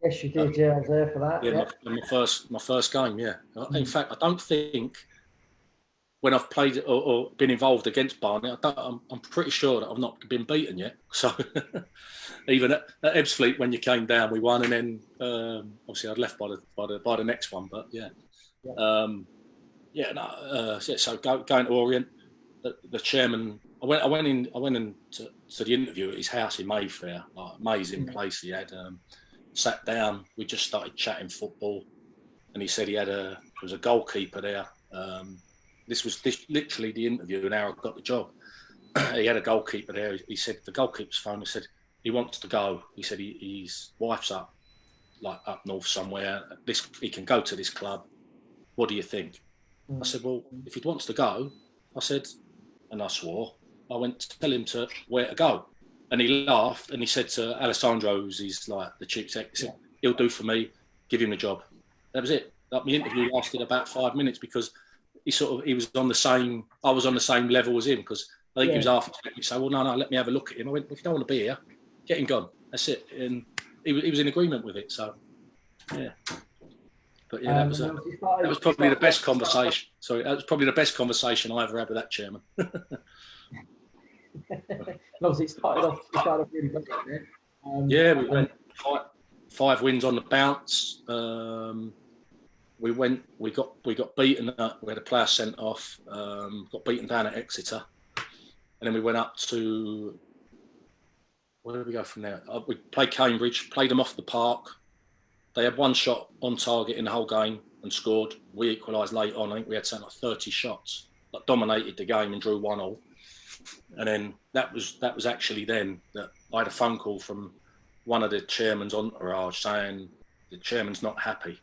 A: Yes, you did. Yeah, I was there for that.
B: Yeah, my first game. Yeah. In fact, I don't think when I've played or been involved against Barnet, I'm pretty sure that I've not been beaten yet. So even at Ebbsfleet, when you came down, we won, and then obviously I'd left by the next one. But so going to Orient, the chairman. I went in to the interview at his house in Mayfair. Like, amazing place he had. Sat down. We just started chatting football, and he said there was a goalkeeper there. This was literally the interview, and how I got the job. He had a goalkeeper there. He said the goalkeeper's phone. He said he wants to go. He said his wife's up north somewhere. He can go to this club. What do you think? I said, well, if he wants to go, I said, and I swore, I went to tell him where to go. And he laughed, and he said to Alessandro, who's the chief exec, he said, he'll do for me, give him the job. That was it. My interview lasted about 5 minutes because I was on the same level as him, because I think he was half expecting me to say, well, no, let me have a look at him. I went, if you don't want to be here, get him gone. That's it. And he was in agreement with it. So, yeah. But yeah, that was probably the best conversation. Sorry, that was probably the best conversation I ever had with that chairman.
A: Obviously, it started off really well.
B: We went 5 wins on the bounce. We got beaten. We had a player sent off. Got beaten down at Exeter, and then we went up to. Where did we go from there? We played Cambridge. Played them off the park. They had 1 shot on target in the whole game. and scored. We equalised late on. I think we had something like 30 shots. Like, dominated the game and drew 1-1. And then that was actually then that I had a phone call from one of the chairman's entourage saying the chairman's not happy.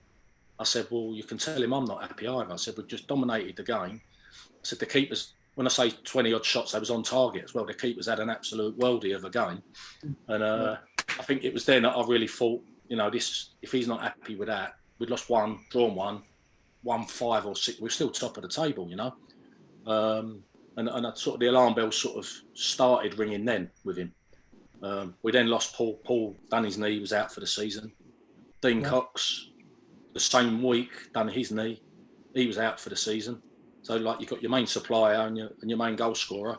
B: I said, well, you can tell him I'm not happy either. I said, we've just dominated the game. I said, the keepers, when I say 20 odd shots, they was on target as well. The keepers had an absolute worldie of a game. And I think it was then that I really thought, you know, this, if he's not happy with that, we'd lost one, drawn one, won 5 or 6, we're still top of the table, you know. And sort of the alarm bells sort of started ringing then with him. We then lost Paul. Paul done his knee, was out for the season. Dean Cox, the same week, done his knee. He was out for the season. So, like, you've got your main supplier and your main goal scorer.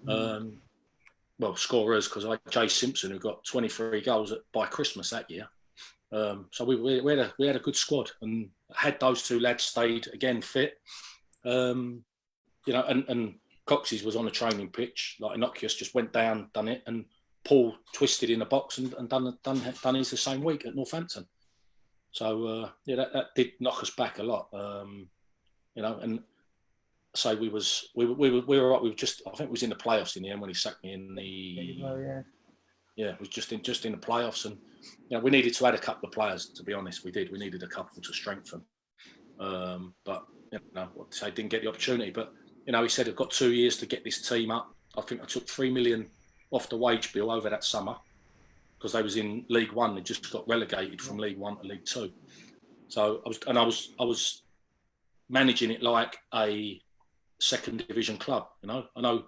B: Well, scorers, because I had Jay Simpson, who got 23 goals by Christmas that year. So we had a good squad, and had those two lads stayed again fit, you know, and Coxey's was on a training pitch, like innocuous, just went down, done it, and Paul twisted in the box and done his the same week at Northampton. So that did knock us back a lot, you know. And so we were right. We were just, I think it was in the playoffs in the end when he sacked me in the. It was just in the playoffs, and you know, we needed to add a couple of players. To be honest, we did. We needed a couple to strengthen, but you know, I didn't get the opportunity. But you know, he said, I've got 2 years to get this team up. I think I took 3 million off the wage bill over that summer because they was in League One. They just got relegated from League One to League Two. So I was managing it like a second division club. You know, I know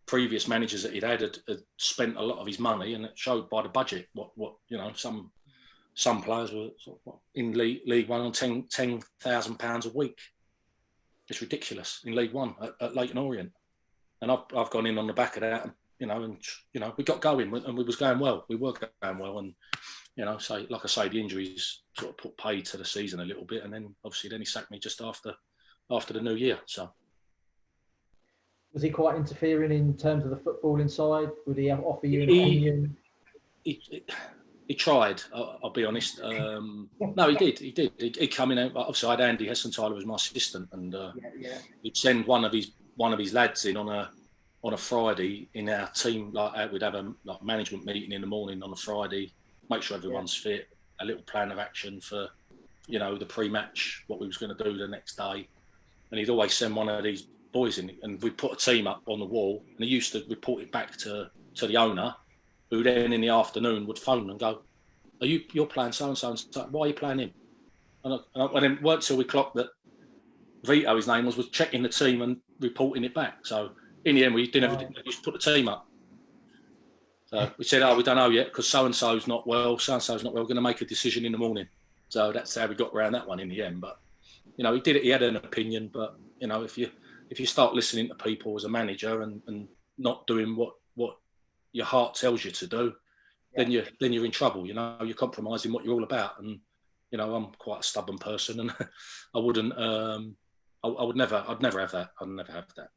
B: previous managers that he'd had spent a lot of his money, and it showed by the budget what you know, some players were sort of in League One on £10,000 a week. It's ridiculous in League One at Leyton Orient, and I've gone in on the back of that, and you know, we got going, and we was going well. We were going well, and you know, so like I say, the injuries sort of put paid to the season a little bit, and then obviously he sacked me just after the new year. So.
A: Was he quite interfering in terms of the footballing side? Would he offer you an opinion?
B: He tried. I'll be honest. No, he did. He'd come in. Obviously, I had Andy Hessenthaler as my assistant, and he'd send one of his lads in on a Friday in our team. Like, we'd have a management meeting in the morning on a Friday, make sure everyone's fit, a little plan of action for, you know, the pre-match, what we was going to do the next day, and he'd always send one of these boys in, and we put a team up on the wall, and he used to report it back to the owner, who then in the afternoon would phone and go, you're playing so and so and so, why are you playing him? And it weren't till we clocked that Vito, his name was checking the team and reporting it back. So in the end, we didn't ever just put the team up. So we said, we don't know yet because so and so's not well. So and so's not well. We're going to make a decision in the morning. So that's how we got around that one in the end. But you know, he did it. He had an opinion, but you know, if you start listening to people as a manager and not doing what your heart tells you to do, then you're in trouble. You know, you're compromising what you're all about. And you know, I'm quite a stubborn person, and I wouldn't. I'd never have that. I'd never have that.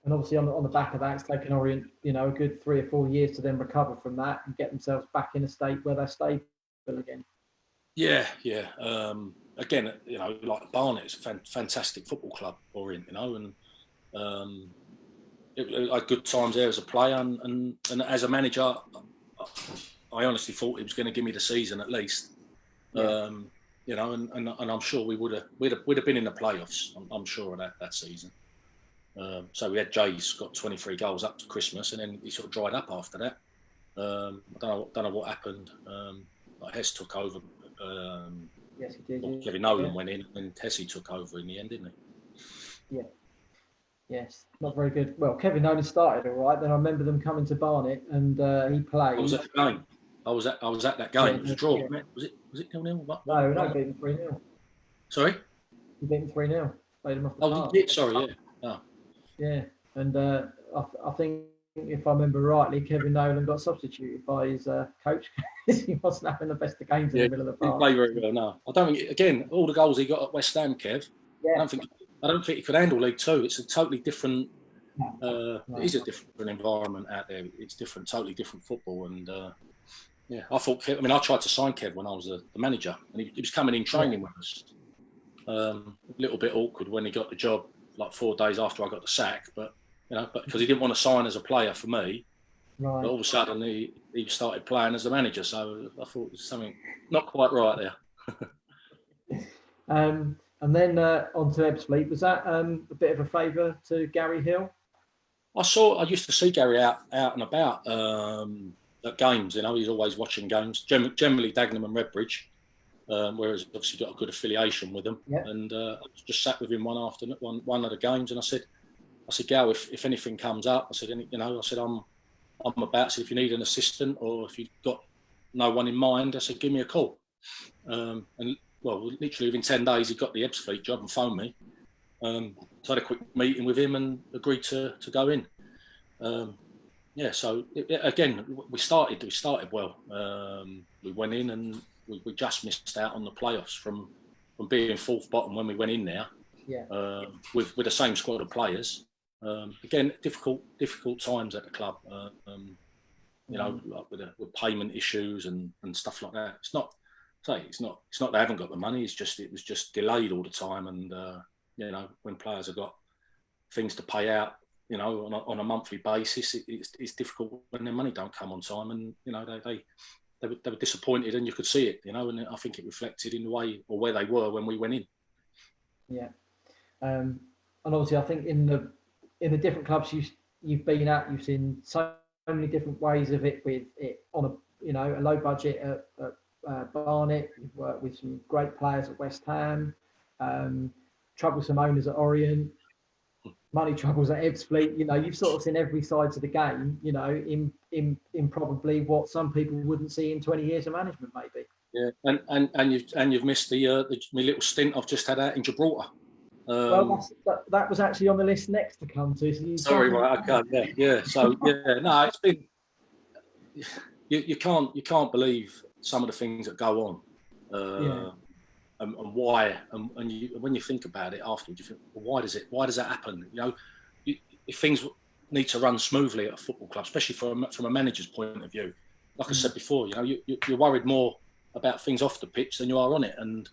A: And obviously, on the back of that, it's taken Orient, you know, a good 3 or 4 years to then recover from that and get themselves back in a state where they're stable again. Yeah.
B: Again, you know, like Barnet is a fantastic football club, Orient, you know, and I had good times there as a player, and as a manager, I honestly thought he was going to give me the season at least. Yeah. You know, and I'm sure we'd have been in the playoffs. I'm sure of that season. So we had Jay's got 23 goals up to Christmas, and then he sort of dried up after that. I don't know what happened. Like Hess took over.
A: Yes, he did.
B: Kevin Nolan went in, and Hesse took over in the end, didn't he?
A: Yeah. Yes, not very good. Well, Kevin Nolan started all right. Then I remember them coming to Barnet, and he played.
B: I was at the game. I was at that game. It was a draw. Yeah. Was it 0-0?
A: No, beat them 3-0.
B: Sorry?
A: You beat them 3-0. Played them off the park.
B: Sorry, yeah. Oh.
A: Yeah, and I think if I remember rightly, Kevin Nolan got substituted by his coach because he wasn't having the best of games in the middle of the park.
B: He didn't play very well. No, I don't think. Again, all the goals he got at West Ham, Kev. Yeah. I don't think he could handle League Two. It's a totally different. It is a different environment out there. It's different, totally different football, and Yeah, I thought. I mean, I tried to sign Kev when I was the manager, and he was coming in training with us. A little bit awkward when he got the job, like 4 days after I got the sack, but because he didn't want to sign as a player for me. Right. But all of a sudden, he started playing as the manager, so I thought there was something not quite right there.
A: And then on to Ebbsfleet. Was that a bit of a favour to Gary Hill?
B: I used to see Gary out and about at games. He's always watching games. Generally Dagenham and Redbridge, whereas obviously got a good affiliation with them. Yep. And I just sat with him one afternoon, one of the games, and I said, Gal, if anything comes up, I said, I'm about. I said, if you need an assistant or if you've got no one in mind, I said, give me a call. And well, literally within 10 days, he got the Ebbsfleet job and phoned me. So I had a quick meeting with him and agreed to go in. So again, we started well. We went in and we just missed out on the playoffs from being fourth bottom when we went in there. Yeah. With the same squad of players. Again, difficult times at the club. Like with payment issues and stuff like that. It's not they haven't got the money. It was just delayed all the time, and when players have got things to pay out, on a monthly basis, it's difficult when their money don't come on time, and they were disappointed, and you could see it, and I think it reflected in the way or where they were when we went in. Yeah,
A: and obviously, I think in the different clubs you've been at, you've seen so many different ways of it with it on a low budget at Barnet. You've worked with some great players at West Ham, troublesome owners at Orient, money troubles at Ebbsfleet. You've sort of seen every side of the game. In probably what some people wouldn't see in 20 years of management, maybe.
B: Yeah, and you've missed my little stint I've just had out in Gibraltar.
A: Well, that was actually on the list next to come to. So
B: sorry, right? Okay, yeah. So no, it's been. You can't believe some of the things that go on, and why. And when you think about it afterwards, you think, well, why does that happen? If things need to run smoothly at a football club, especially from a manager's point of view, like I said before, you're worried more about things off the pitch than you are on it, and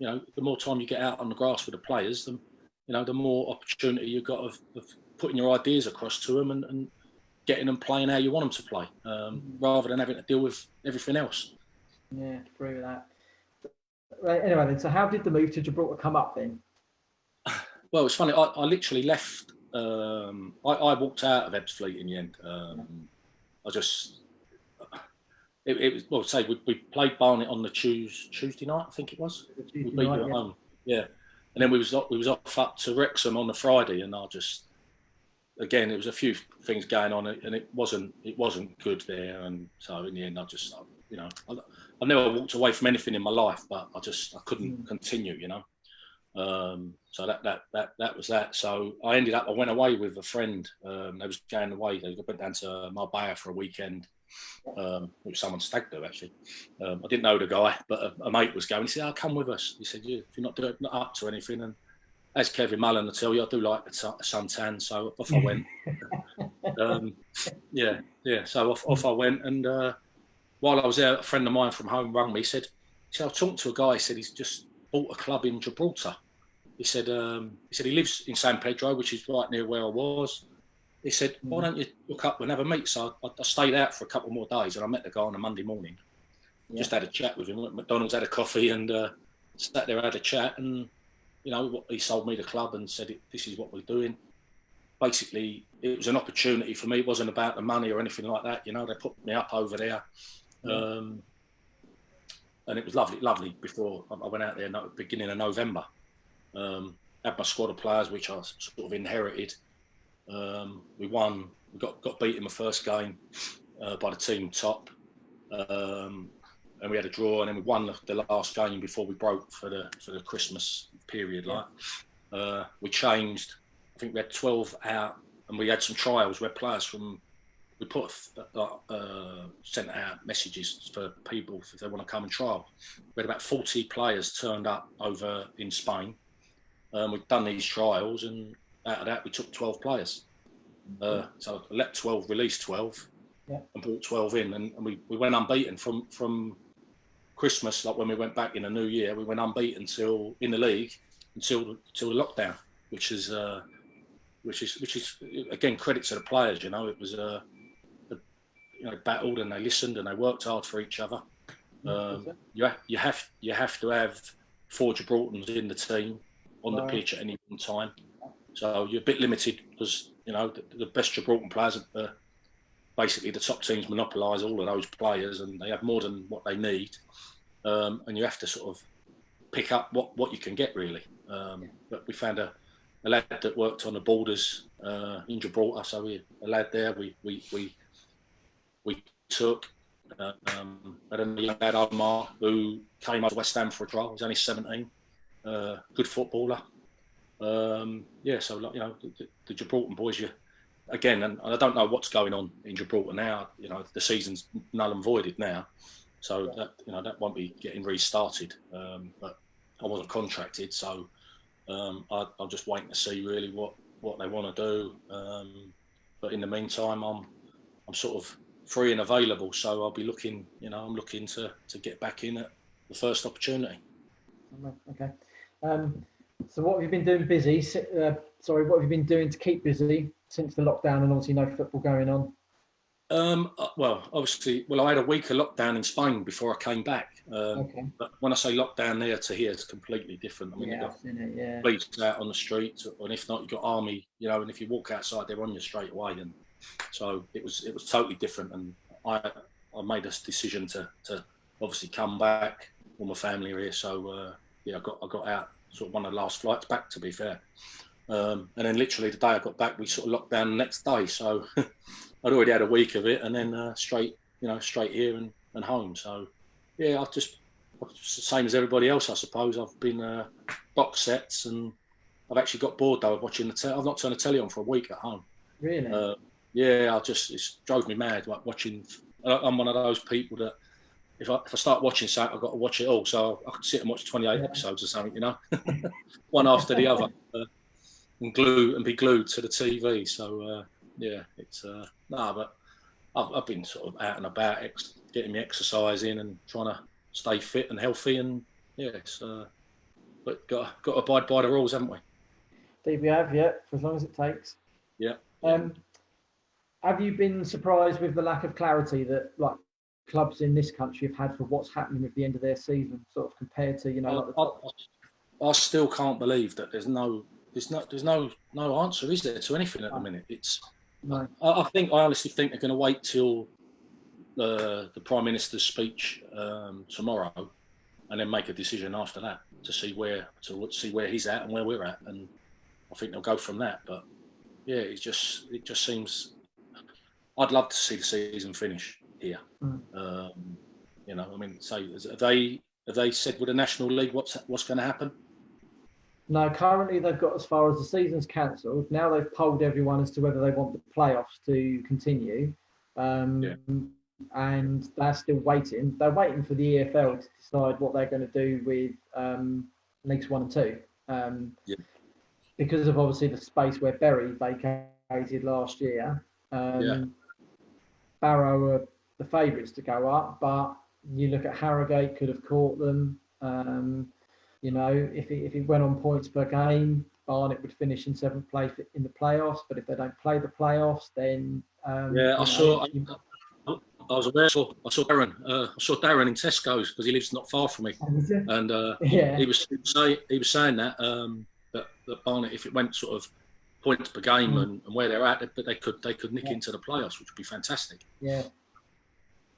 B: the more time you get out on the grass with the players, the more opportunity you've got of putting your ideas across to them and getting them playing how you want them to play, rather than having to deal with everything else.
A: Yeah, agree with that. Right. Anyway, then, so how did the move to Gibraltar come up then?
B: Well, it's funny. I literally left. I walked out of Ebbsfleet in the end. I just. It was, well, say we played Barnet on the Tuesday night, I think it was. We beat you at home. Yeah. And then we was off up to Wrexham on the Friday, and again, there was a few things going on, and it wasn't good there, and so in the end, I've never walked away from anything in my life, but I couldn't continue, So that was that. So I went away with a friend. They was going away. They went down to Marbella for a weekend. Which someone stag do actually. I didn't know the guy, but a mate was going. He said, "Oh, come with us." He said, "If you're not up to anything," and as Kevin Mullen will tell you, I do like a suntan, so off I went. So off I went, and while I was there, a friend of mine from home rang me. He said, "I talked to a guy. He said he's just bought a club in Gibraltar." He said he lives in San Pedro, which is right near where I was. He said, "Why don't you look up and have a meet?" So I stayed out for a couple more days, and I met the guy on a Monday morning. Yeah. Just had a chat with him at McDonald's, had a coffee, and sat there, had a chat, and he sold me the club and said, "This is what we're doing." Basically, it was an opportunity for me. It wasn't about the money or anything like that. They put me up over there, and it was lovely. Before I went out there, at the beginning of November, had my squad of players, which I sort of inherited. We won. We got beat in the first game by the team top, and we had a draw, and then we won the last game before we broke for the Christmas period. Yeah. We changed. I think we had 12 out, and we had some trials where players we put sent out messages for people if they want to come and trial. We had about 40 players turned up over in Spain. We've done these trials, and out of that we took 12 players. So I let 12, released 12, and brought 12 in, and we went unbeaten from Christmas, like when we went back in the new year. We went unbeaten in the league until the lockdown, which is again credit to the players. You know, it was battled, and they listened, and they worked hard for each other. You have to have 4 Gibraltars in the team on the pitch at any one time. So you're a bit limited because, you know, the best Gibraltar players are basically the top teams monopolise all of those players, and they have more than what they need. And you have to sort of pick up what you can get, really. But we found a lad that worked on the borders in Gibraltar. So a lad there we took. Had a young lad, Omar, who came over to West Ham for a trial. He's only 17. Good footballer. So like, you know, the Gibraltar boys, again, and I don't know what's going on in Gibraltar now. You know, the season's null and voided now, so that won't be getting restarted. But I wasn't contracted, so I'll just wait to see really what they want to do. But in the meantime, I'm sort of free and available, so I'll be looking. You know, I'm looking to get back in at the first opportunity.
A: Okay. So what have you been doing what have you been doing to keep busy since the lockdown, and obviously no football going on?
B: I had a week of lockdown in Spain before I came back. But when I say lockdown there to here, it's completely different. I mean, you've got police out on the street, and if not, you've got army, you know, and if you walk outside, they're on you straight away. And so it was totally different. And I made this decision to obviously come back. All my family are here, so I got out sort of one of the last flights back, to be fair. And then literally the day I got back, we sort of locked down the next day. So I'd already had a week of it, and then straight here and home. So yeah, I've just the same as everybody else, I suppose. I've been box sets, and I've actually got bored though of watching I've not turned the telly on for a week at home.
A: Really?
B: It drove me mad, like watching. I'm one of those people that if I start watching something, I've got to watch it all. So I could sit and watch 28 episodes or something, you know, one after the other, and be glued to the TV. So but I've been sort of out and about, getting my exercise in and trying to stay fit and healthy. And but got to abide by the rules, haven't we?
A: Steve, we have, for as long as it takes.
B: Yeah.
A: Have you been surprised with the lack of clarity that clubs in this country have had for what's happening with the end of their season, sort of compared to
B: I still can't believe that there's no answer, is there, to anything at the minute? I honestly think they're going to wait till the Prime Minister's speech tomorrow, and then make a decision after that to see where he's at and where we're at, and I think they'll go from that. But yeah, it just seems. I'd love to see the season finish here. You know, I mean, so have they said with the National League what's going to happen?
A: No, currently they've got as far as the season's cancelled. Now they've polled everyone as to whether they want the playoffs to continue. And they're still waiting. They're waiting for the EFL to decide what they're going to do with Leagues 1 and 2. Because of obviously the space where Bury vacated last year. Barrow are the favourites to go up, but you look at Harrogate could have caught them. You know, if it went on points per game, Barnet would finish in 7th place in the playoffs. But if they don't play the playoffs, then
B: I saw Darren. I saw Darren in Tesco's because he lives not far from me, and he was saying that Barnet, if it went sort of points per game and where they're at, but they could nick into the playoffs, which would be fantastic.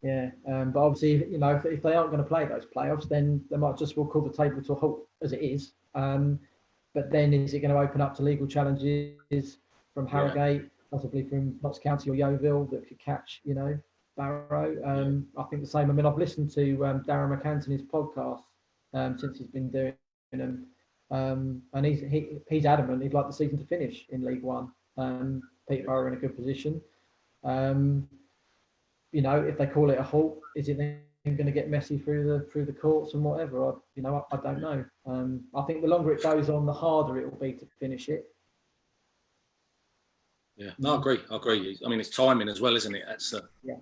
A: But obviously, you know, if they aren't going to play those playoffs, then they might just call the table to a halt as it is. But then is it going to open up to legal challenges from Harrogate, possibly from Notts County or Yeovil that could catch, you know, Barrow? I think the same. I mean, I've listened to Darren McAntony's podcast since he's been doing them. And he's adamant he'd like the season to finish in League One. Peterborough are in a good position. You know, if they call it a halt, is it then going to get messy through the courts and whatever? I don't know. I think the longer it goes on, the harder it will be to finish it.
B: Yeah. No, I agree. I mean, it's timing as well, isn't it? That's the
A: Yeah.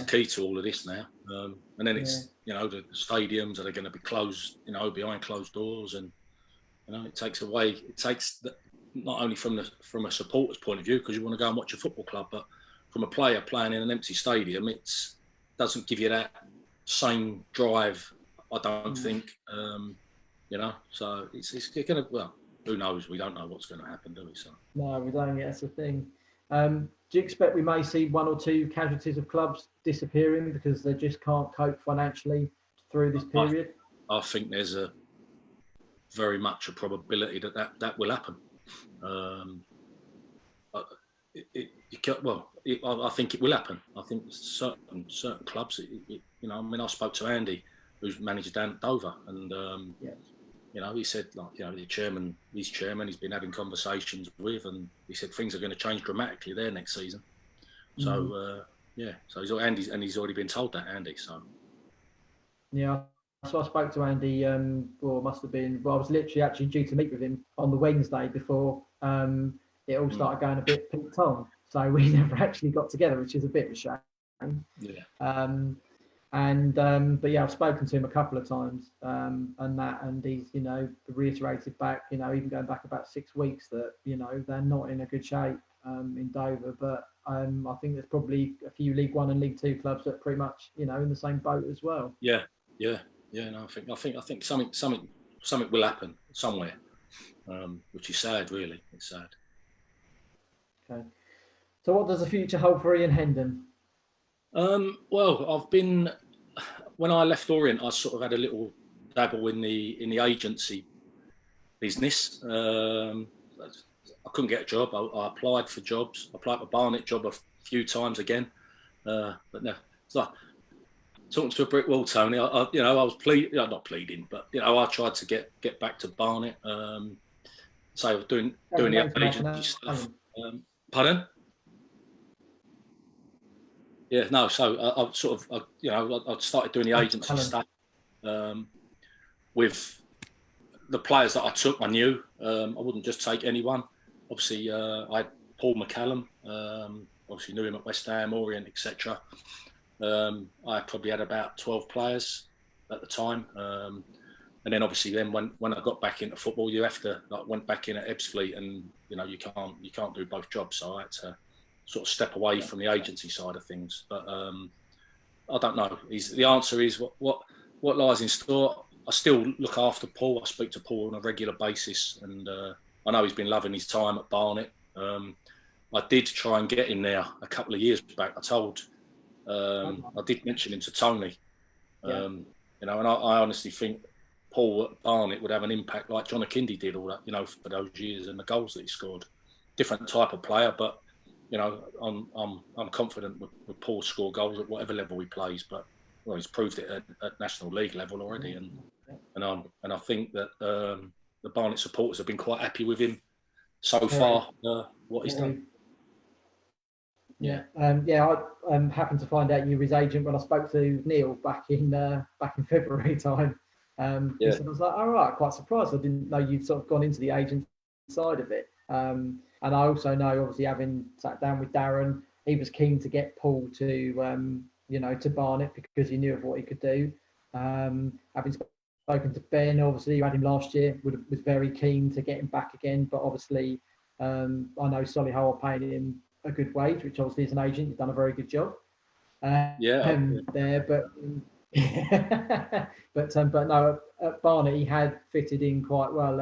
B: key to all of this now. And then it's the stadiums are going to be closed, behind closed doors, and it takes not only from a supporter's point of view, because you want to go and watch a football club, but from a player playing in an empty stadium, it doesn't give you that same drive, I don't think. So it's going to, well, who knows? We don't know what's going to happen, do we? So
A: no, we don't. That's the thing. Do you expect we may see one or two casualties of clubs disappearing because they just can't cope financially through this period?
B: I think there's very much a probability that will happen. I think it will happen. I think certain clubs. I spoke to Andy, who's managed down at Dover, and he said, the chairman, he's been having conversations with, and he said things are going to change dramatically there next season. So so he's already been told that, Andy. So
A: so I spoke to Andy. I was literally actually due to meet with him on the Wednesday before it all started going a bit ping-pong. So we never actually got together, which is a bit of a shame. Yeah. But I've spoken to him a couple of times, and he's reiterated back, even going back about 6 weeks, that they're not in a good shape in Dover. But I think there's probably a few League One and League Two clubs that are pretty much in the same boat as well.
B: Yeah. No, I think something will happen somewhere, which is sad. Really, it's sad.
A: Okay. So what does the future hold for Ian Hendon?
B: Well, when I left Orient, I sort of had a little dabble in the agency business. I couldn't get a job. I applied for jobs. I applied for Barnet job a few times again, but no. It's like talking to a brick wall, Tony. I was not pleading, but I tried to get back to Barnet. So I was doing the agency stuff. Pardon? Yeah, no. So I started doing the agency stuff with the players that I took. I knew I wouldn't just take anyone. Obviously, I had Paul McCallum. Obviously, knew him at West Ham, Orient, etc. I probably had about 12 players at the time, and then obviously when I got back into football, you have to went back in at Ebbsfleet, and you can't do both jobs. So I had to sort of step away from the agency side of things. But I don't know. The answer is what lies in store. I still look after Paul. I speak to Paul on a regular basis, and I know he's been loving his time at Barnet. I did try and get him there a couple of years back. I did mention him to Tony, and I honestly think Paul at Barnet would have an impact like John Akindi did all that, for those years, and the goals that he scored. Different type of player, but I'm confident with Paul score goals at whatever level he plays. But he's proved it at National League level already, and I think that the Barnet supporters have been quite happy with him so far. What he's done.
A: Yeah. I happened to find out you were his agent when I spoke to Neil back in February time. He said, I was like, all right, quite surprised. I didn't know you'd sort of gone into the agent side of it. And I also know, obviously, having sat down with Darren, he was keen to get Paul to to Barnet because he knew of what he could do. Having spoken to Ben, obviously, you had him last year, was very keen to get him back again. But obviously, I know Solihull are paying him a good wage, which obviously as an agent, you've done a very good job. There, but but no, at Barnet he had fitted in quite well.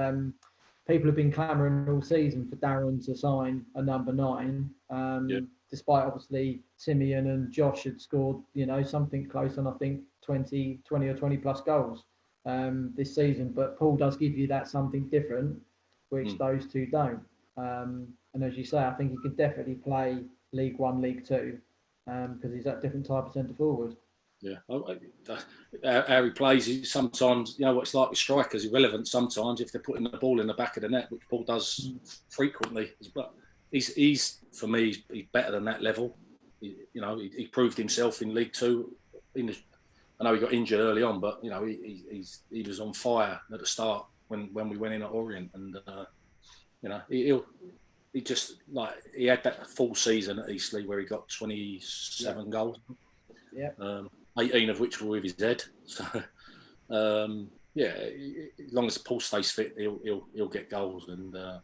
A: People have been clamouring all season for Darren to sign a number 9, despite obviously Simeon and Josh had scored, something close on, I think 20 or 20 plus goals this season. But Paul does give you that something different, which those two don't. And as you say, I think he can definitely play League One, League Two, because he's that different type of centre forward.
B: Yeah, how he plays, sometimes, what it's like with strikers, irrelevant sometimes if they're putting the ball in the back of the net, which Paul does frequently. But he's for me, he's better than that level. He proved himself in League Two. I know he got injured early on, but he was on fire at the start when we went in at Orient, and he had that full season at Eastleigh where he got 27 goals.
A: Yeah.
B: 18 of which were with his head. So, as long as Paul stays fit, he'll get goals. And I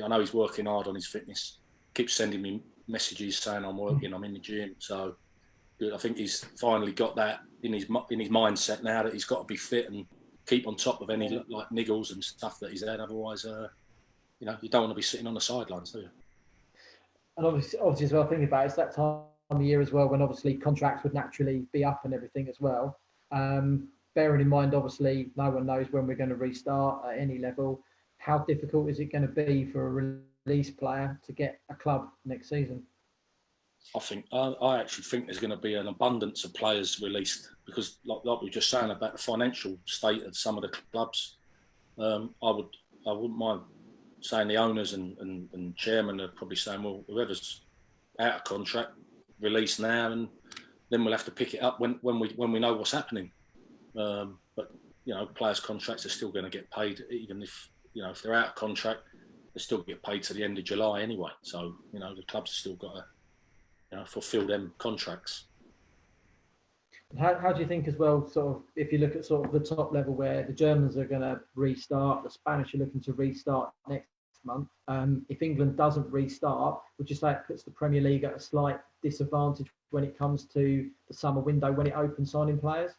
B: know he's working hard on his fitness. Keeps sending me messages saying I'm working, I'm in the gym. So I think he's finally got that in his mindset now that he's got to be fit and keep on top of any like niggles and stuff that he's had. Otherwise, you don't want to be sitting on the sidelines, do you?
A: And obviously as well, thinking about it, it's that time of year as well when obviously contracts would naturally be up and everything as well. Bearing in mind, obviously, no one knows when we're going to restart at any level. How difficult is it going to be for a release player to get a club next season?
B: I actually think there's going to be an abundance of players released because, like we were just saying about the financial state of some of the clubs, I wouldn't mind saying the owners and chairman are probably saying, well, whoever's out of contract, release now, and then we'll have to pick it up when we know what's happening. But players' contracts are still going to get paid, even if they're out of contract, they still get paid to the end of July anyway. So the clubs have still got to fulfil them contracts.
A: How do you think as well, sort of, if you look at sort of the top level where the Germans are going to restart, the Spanish are looking to restart next month. If England doesn't restart, would you say it puts the Premier League at a slight disadvantage when it comes to the summer window when it opens signing players?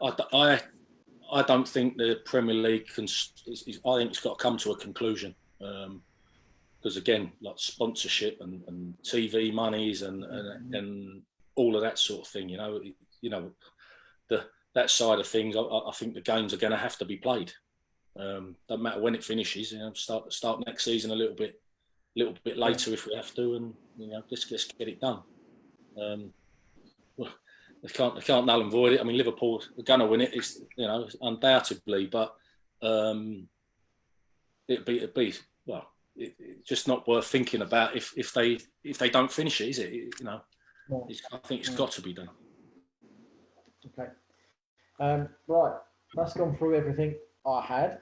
B: I don't think the Premier League can. I think it's got to come to a conclusion. Because again, like sponsorship and TV monies and all of that sort of thing, that side of things, I think the games are going to have to be played. Doesn't matter when it finishes. Start next season a little bit later if we have to, and let's get it done. They can't null and void it. I mean, Liverpool are going to win it. It's undoubtedly, but it'd be well. It's just not worth thinking about if they don't finish it, is it? I think it's got to be done.
A: Okay. Right. That's gone through everything I had.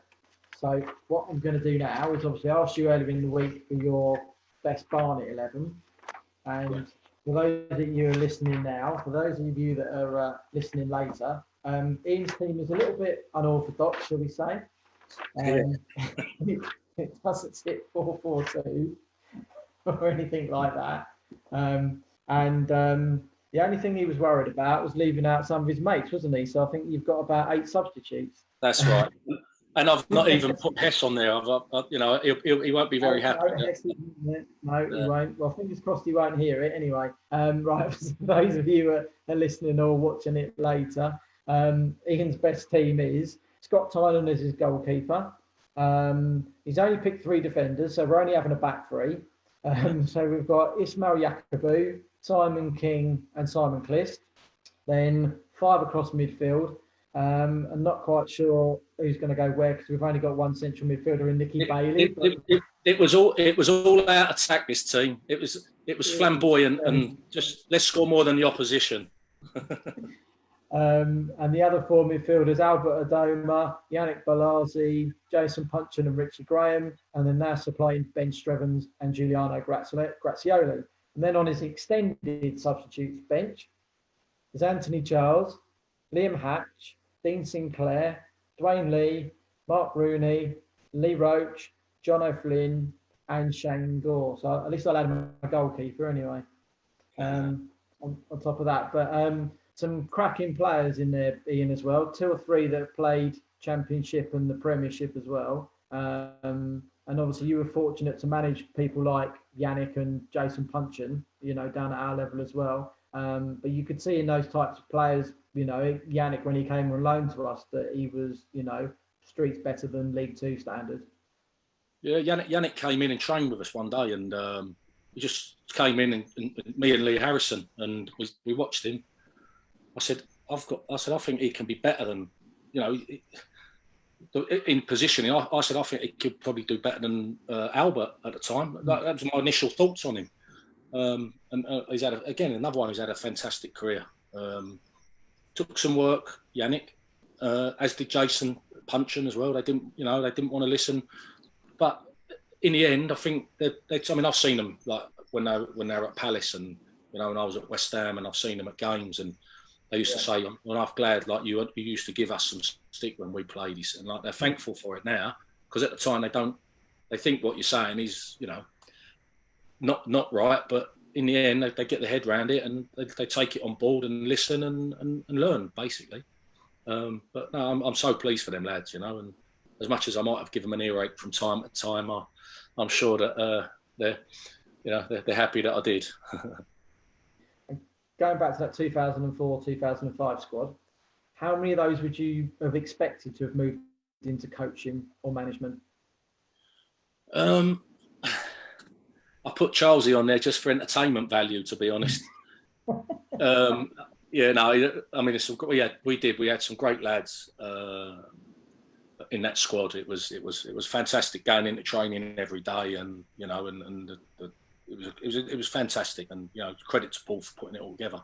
A: So what I'm going to do now is obviously I asked you earlier in the week for your best Barnet 11, and for those of you who are listening now, for those of you that are listening later, Ian's team is a little bit unorthodox, shall we say? It doesn't sit 4-4-2 or anything like that. The only thing he was worried about was leaving out some of his mates, wasn't he? So I think you've got about 8 substitutes.
B: That's right. And I've not even put Hess on there. He won't be very happy.
A: No, he won't. Well, fingers crossed he won't hear it anyway. Right, for those of you who are listening or watching it later, Ian's best team is Scott Tynan as his goalkeeper. He's only picked 3 defenders, so we're only having a back 3. So we've got Ismail Yakubu, Simon King and Simon Clist. Then 5 across midfield. I'm not quite sure who's going to go where because we've only got 1 central midfielder in Nicky Bailey.
B: It was all out attack, this team. It was flamboyant and just let's score more than the opposition.
A: And the other 4 midfielders, Albert Adoma, Yannick Balazi, Jason Punchin and Richard Graham, and then now supplying Ben Strevens and Giuliano Grazioli. And then on his extended substitutes bench is Anthony Charles, Liam Hatch, Dean Sinclair, Dwayne Lee, Mark Rooney, Lee Roach, John O'Flynn and Shane Gore. So at least I'll add my goalkeeper anyway on top of that. But some cracking players in there, Ian, as well. 2 or 3 that have played Championship and the Premiership as well. And obviously you were fortunate to manage people like Yannick and Jason Punchin, down at our level as well. But you could see in those types of players, Yannick, when he came on loan to us, that he was, streets better than League 2 standard. Yeah,
B: Yannick came in and trained with us one day, and he just came in, and me and Lee Harrison, and we watched him. I said, I think he can be better than, in positioning. I said, I think he could probably do better than Albert at the time. That was my initial thoughts on him. And he's had another one who's had a fantastic career. Took some work, Yannick, as did Jason Punchin as well. They didn't want to listen, but in the end, I think I mean, I've seen them like when they're at Palace, and when I was at West Ham, and I've seen them at games, and they used to say, "Well, I'm glad like you used to give us some stick when we played," and like they're thankful for it now, because at the time they think what you're saying is not right, but in the end they get their head around it, and they take it on board and listen and learn basically. But no, I'm so pleased for them lads, and as much as I might have given them an earache from time to time, I'm sure that they're happy that I did.
A: Going back to that 2004-2005 squad, how many of those would you have expected to have moved into coaching or management?
B: I put Charlesy on there just for entertainment value, to be honest. Yeah, no, I mean, we had some great lads in that squad. It was fantastic going into training every day, and it was fantastic, and credit to Paul for putting it all together.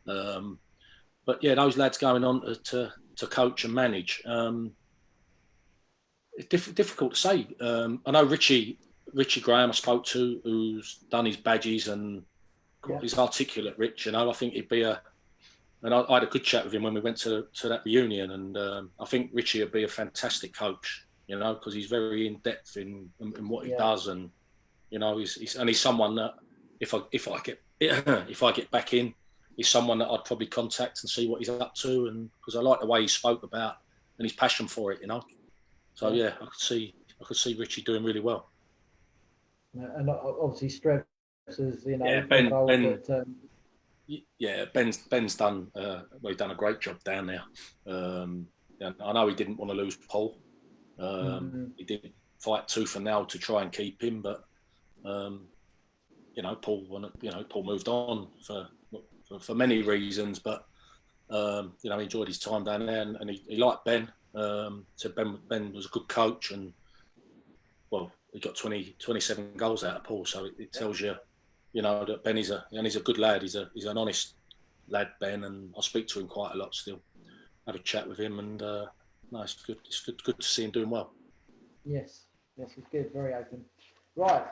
B: But yeah, those lads going on to coach and manage, it's difficult to say. I know Richie Graham I spoke to, who's done his badges and he's articulate. Rich, I think he'd be and I had a good chat with him when we went to that reunion, and I think Richie would be a fantastic coach, because he's very in depth in what he does, and he's someone that if I get back in, he's someone that I'd probably contact and see what he's up to, and because I like the way he spoke about and his passion for it, So yeah, I could see Richie doing really well.
A: And obviously Strebs is
B: Ben's done he's done a great job down there. I know he didn't want to lose Paul. He did fight tooth and nail to try and keep him, but Paul moved on for many reasons, but he enjoyed his time down there, and he liked Ben. So Ben was a good coach, and he got 27 goals out of Paul, so it tells you, that Ben is a good lad. He's an honest lad, Ben, and I speak to him quite a lot still. Have a chat with him, and it's good. It's good to see him doing well.
A: Yes, it's good. Very open. Right,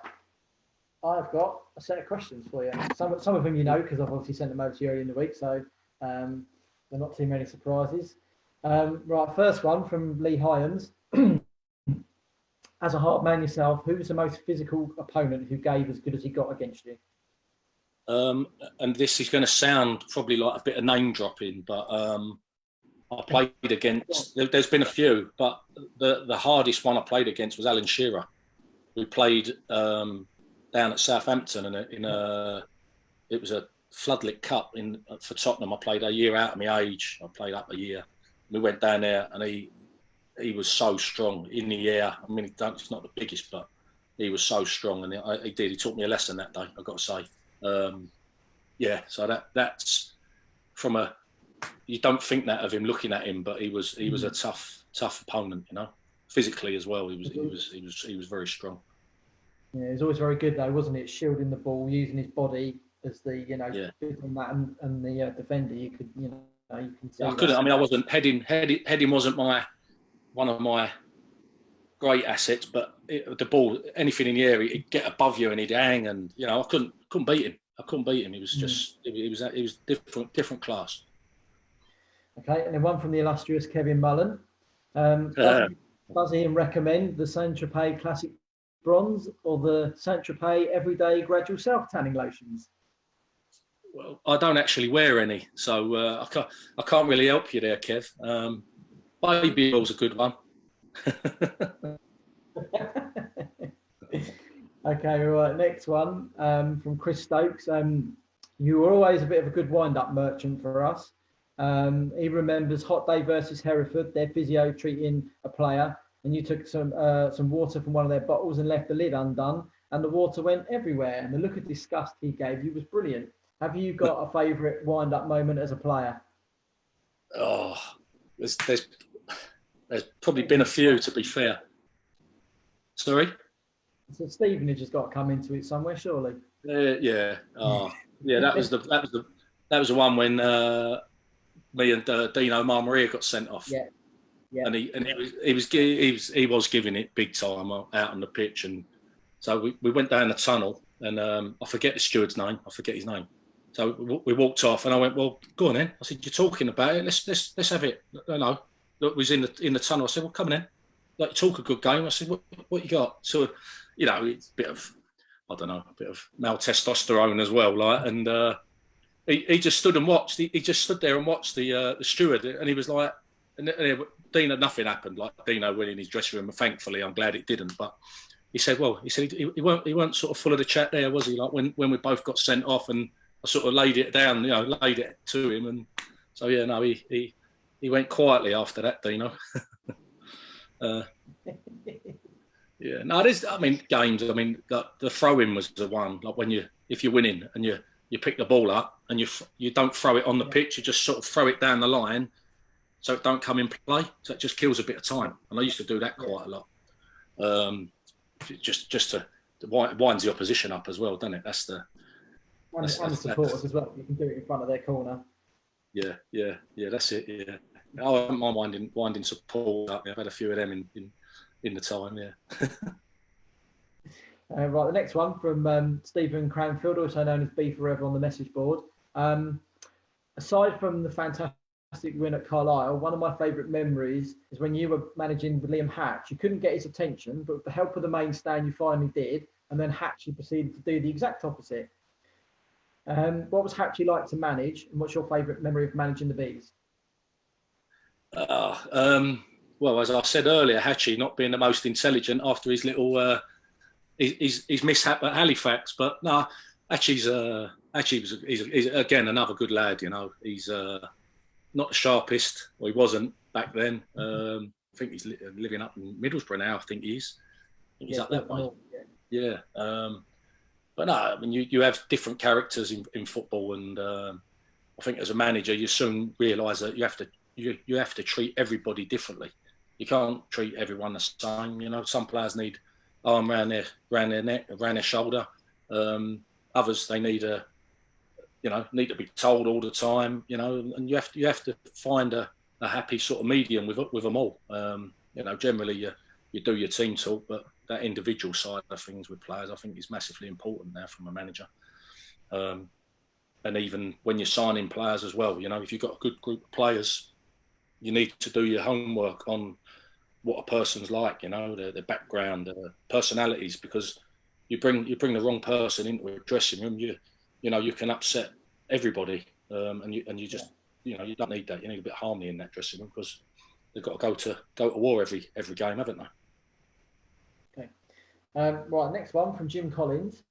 A: I've got a set of questions for you. Some of them because I've obviously sent them over to you earlier in the week, so they're not too many surprises. Right, first one from Lee Hyams. As a Heart man yourself, who's the most physical opponent who gave as good as he got against you?
B: And this is going to sound probably like a bit of name dropping, but I played against. There's been a few, but the hardest one I played against was Alan Shearer. We played down at Southampton, and it was a floodlit cup for Tottenham. I played a year out of my age. I played up a year. We went down there, and he was so strong in the air. I mean, it's not the biggest, but he was so strong, and he did. He taught me a lesson that day, I've got to say. So that's from you don't think that of him looking at him, but he was a tough opponent, physically as well. He was very strong.
A: Yeah, he was always very good though, wasn't it? Shielding the ball, using his body as the on that and the defender. You could you can see.
B: I couldn't. I mean, I wasn't heading wasn't one of my great assets, but the ball, anything in the air, he'd get above you and he'd hang, and I couldn't beat him. He was just he was different class.
A: Okay, and then one from the illustrious Kevin Mullen. Does Ian recommend the Saint-Tropez Classic Bronze or the Saint-Tropez Everyday Gradual Self Tanning Lotions?
B: Well, I don't actually wear any, so I can't really help you there, Kev. Baby oil's a good one.
A: Okay, right. Next one from Chris Stokes. You were always a bit of a good wind-up merchant for us. He remembers Hot Day versus Hereford, their physio treating a player, and you took some water from one of their bottles and left the lid undone, and the water went everywhere. And the look of disgust he gave you was brilliant. Have you got a favourite wind-up moment as a player?
B: Oh, there's probably been a few, to be fair. Sorry?
A: So Stevenage has got to come into it somewhere, surely.
B: Yeah. Oh, yeah. That was the one when me and Dino Marmaria got sent off.
A: Yeah.
B: And he was giving it big time out on the pitch, and So we went down the tunnel, and I forget the steward's name. I forget his name. So we walked off, and I went, "Well, go on then." I said, "You're talking about it. Let's have it." No, that was in the tunnel. I said, "Well, come on then. Like, talk a good game." I said, "What you got?" So, it's a bit of, I don't know, a bit of male testosterone as well, like, and he just stood and watched. He just stood there and watched the steward, and he was like, and Dino, nothing happened. Like, Dino went in his dressing room, and thankfully, I'm glad it didn't. But he said, he weren't sort of full of the chat there, was he? Like when we both got sent off, and I sort of laid it down, laid it to him, and so yeah, no, he went quietly after that, Dino. Yeah, no, games. I mean, the throw-in was the one. Like if you're winning and you pick the ball up and you don't throw it on the pitch, you just sort of throw it down the line, so it don't come in play. So it just kills a bit of time. And I used to do that quite a lot. Just to winds the opposition up as well, doesn't it? That's the
A: the supporters as well. You can do it in front of their corner.
B: Yeah, that's it. Yeah, I don't mind winding support up. I've had a few of them in the time. Yeah.
A: Right, the next one from Stephen Cranfield, also known as B Forever on the message board. Aside from the fantastic win at Carlisle, one of my favourite memories is when you were managing with Liam Hatch. You couldn't get his attention, but with the help of the main stand, you finally did, and then Hatchie proceeded to do the exact opposite. What was Hatchie like to manage, and what's your favourite memory of managing the Bees?
B: Well, as I said earlier, Hatchie not being the most intelligent after his little his mishap at Halifax, but no, Hatchie's he's again another good lad. He's not the sharpest. Well, he wasn't back then. I think he's living up in Middlesbrough now. I think he's up that way. Yeah. But no, I mean, you have different characters in football, and I think as a manager, you soon realise that you have to treat everybody differently. You can't treat everyone the same. Some players need arm around their neck, around their shoulder. Others, they need need to be told all the time. And you have to find a happy sort of medium with them all. Generally you do your team talk, but that individual side of things with players, I think, is massively important now from a manager. And even when you're signing players as well, if you've got a good group of players, you need to do your homework on what a person's like, their background, their personalities, because you bring the wrong person into a dressing room, you can upset everybody, and you just you don't need that. You need a bit of harmony in that dressing room, because they've got to go to war every game, haven't they?
A: Okay. Right, next one from Jim Collins.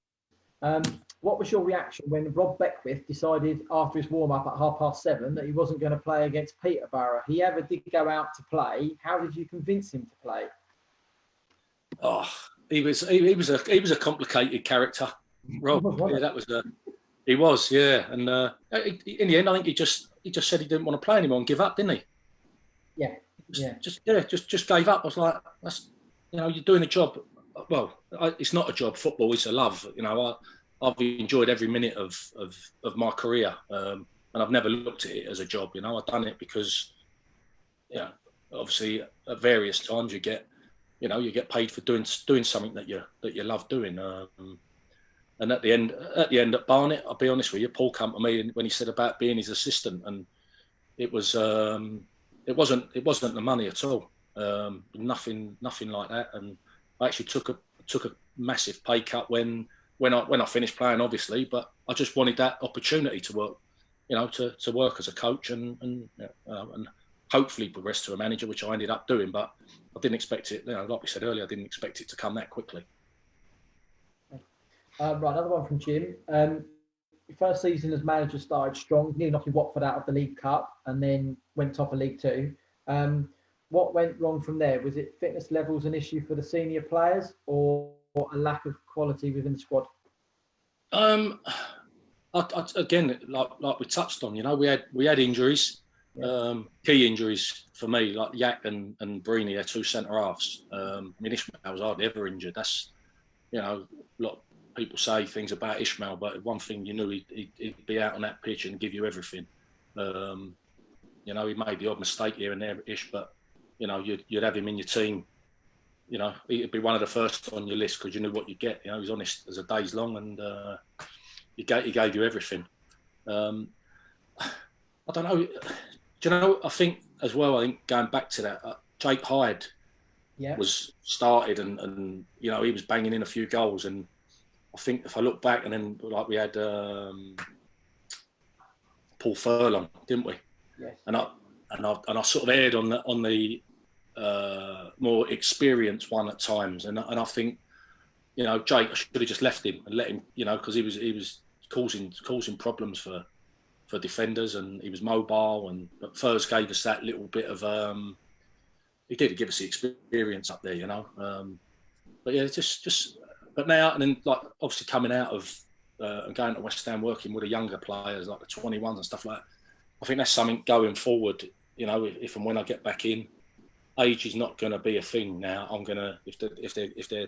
A: What was your reaction when Rob Beckwith decided after his warm-up at 7:30 that he wasn't going to play against Peterborough? He ever did go out to play. How did you convince him to play?
B: Oh, he was a complicated character, Rob. He was, yeah. And in the end, I think he just said he didn't want to play anymore and give up, didn't he?
A: Yeah.
B: Just gave up. I was like, that's you're doing a job. Well, it's not a job. Football is a love. I've enjoyed every minute of my career, and I've never looked at it as a job. I've done it because, obviously at various times you get paid for doing something that you love doing. And at the end at Barnet, I'll be honest with you, Paul came to me when he said about being his assistant, and it wasn't the money at all. Nothing like that. And I actually took a massive pay cut when I finished playing, obviously, but I just wanted that opportunity to work, to work as a coach and hopefully progress to a manager, which I ended up doing. But I didn't expect it. Like we said earlier, I didn't expect it to come that quickly.
A: Right, another one from Jim. Your first season as manager started strong, nearly knocking Watford out of the League Cup, and then went top of League Two. What went wrong from there? Was it fitness levels an issue for the senior players, or a lack of quality within the squad?
B: Again, like we touched on, we had injuries, key injuries for me, like Yak and Breeny, they're two centre halves. Ishmael was hardly ever injured. That's, a lot of people say things about Ishmael, but one thing he'd be out on that pitch and give you everything. He made the odd mistake here and there, Ish, but you'd have him in your team, he'd be one of the first on your list because you knew what you get. He was honest as a day's long, and he gave you everything. I don't know. Do you know? I think as well. I think going back to that, Jake Hyde was started, and he was banging in a few goals. And I think if I look back, and then like we had Paul Furlong, didn't we?
A: Yes.
B: And I sort of erred on the more experienced one at times, and I think Jake, I should have just left him and let him, because he was causing problems for defenders, and he was mobile, but Furs gave us that little bit of he did give us the experience up there, but yeah, but now and then, like obviously coming out of and going to West Ham, working with the younger players like the 21s and stuff like that, I think that's something going forward. If and when I get back in, age is not going to be a thing now. I'm gonna if they're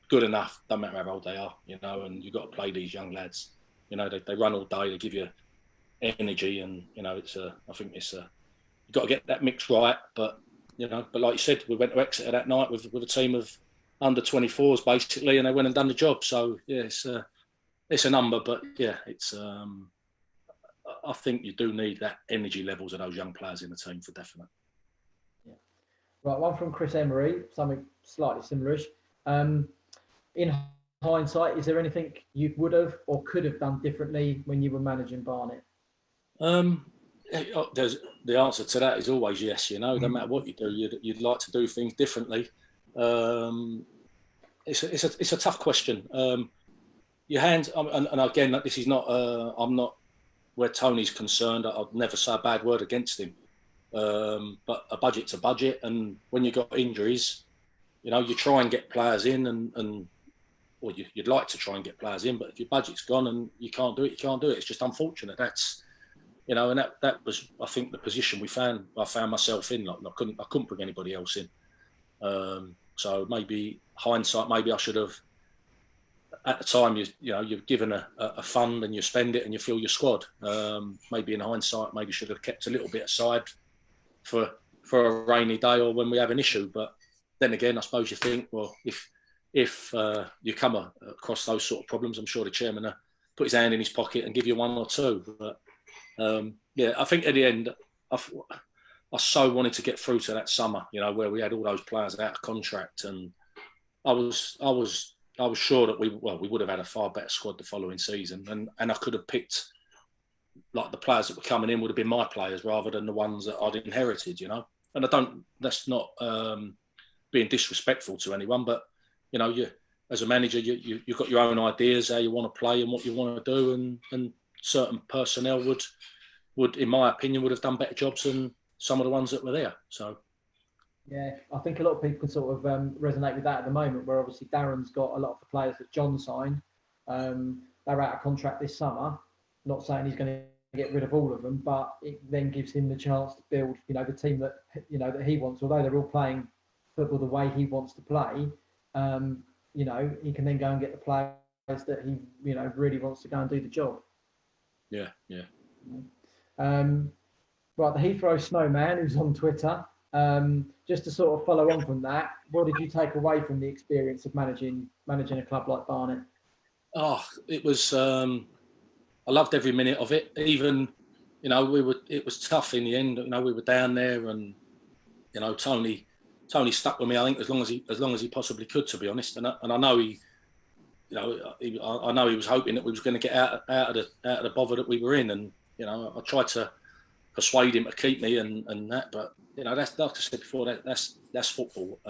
B: good enough, don't matter how old they are, and you've got to play these young lads. They run all day, they give you energy, and I think it's you've got to get that mix right. But but like you said, we went to Exeter that night with a team of under 24s basically, and they went and done the job. So yeah, it's a number, but yeah, it's I think you do need that energy levels of those young players in the team for definite.
A: Yeah. Right, one from Chris Emery, something slightly similarish. In hindsight, is there anything you would have or could have done differently when you were managing Barnet?
B: There's the answer to that is always yes. No matter what you do, you'd like to do things differently. It's a tough question. Your hands, and again, this is not. I'm not where Tony's concerned. I'd never say a bad word against him. But a budget's a budget, and when you've got injuries, you try and get players in, or you'd like to try and get players in, but if your budget's gone and you can't do it, you can't do it. It's just unfortunate. That's, and that was, I think, the position I found myself in. Like, I couldn't bring anybody else in. So maybe hindsight, maybe I should have. At the time, you're given a fund and you spend it and you fill your squad. Maybe in hindsight, maybe should have kept a little bit aside for a rainy day or when we have an issue. But then again, I suppose you think, well, if you come across those sort of problems, I'm sure the chairman will put his hand in his pocket and give you one or two. But yeah, I think at the end, I so wanted to get through to that summer, where we had all those players out of contract, and I was sure that we would have had a far better squad the following season, and I could have picked, like, the players that were coming in would have been my players rather than the ones that I'd inherited, And that's not being disrespectful to anyone, but you as a manager, you've got your own ideas how you want to play and what you want to do, and certain personnel would, in my opinion, would have done better jobs than some of the ones that were there. So.
A: Yeah, I think a lot of people can sort of resonate with that at the moment, where obviously Darren's got a lot of the players that John signed. They're out of contract this summer. Not saying he's going to get rid of all of them, but it then gives him the chance to build, the team that that he wants. Although they're all playing football the way he wants to play, he can then go and get the players that he really wants to go and do the job.
B: Yeah.
A: Right, the Heathrow Snowman, who's on Twitter. Just to sort of follow on from that, what did you take away from the experience of managing a club like Barnet? Oh,
B: it was. I loved every minute of it. Even, it was tough in the end. We were down there, and Tony stuck with me. I think as long as he possibly could, to be honest. And I know I know he was hoping that we was going to get out of the bother that we were in, and I tried to persuade him to keep me and that, but that's, like I said before, that's football.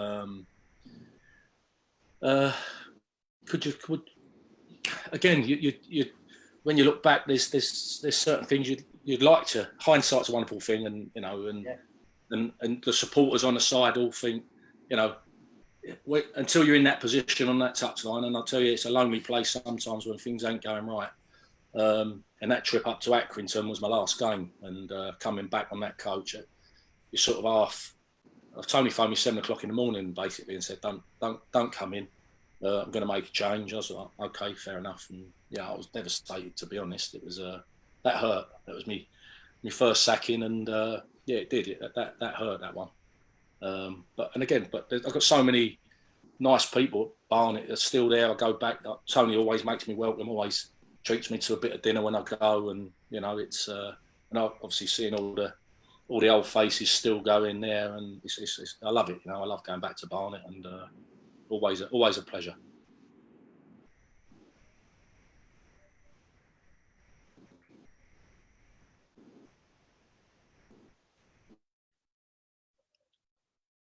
B: Again, you when you look back, there's certain things you'd like to. Hindsight's a wonderful thing, and the supporters on the side all think, until you're in that position on that touchline, and I'll tell you, it's a lonely place sometimes when things ain't going right. And that trip up to Accrington was my last game, and coming back on that coach, you sort of half. Tony phoned me 7 o'clock in the morning basically and said, "Don't come in. I'm going to make a change." I was like, "Okay, fair enough." And yeah, I was devastated, to be honest. It was that hurt. That was me first sacking, and yeah, it did. That hurt, that one. But I've got so many nice people at Barnet are still there. I go back. Tony always makes me welcome. Always treats me to a bit of dinner when I go, and it's and obviously seeing all the old faces still going there, and I love it. I love going back to Barnet, and always a pleasure.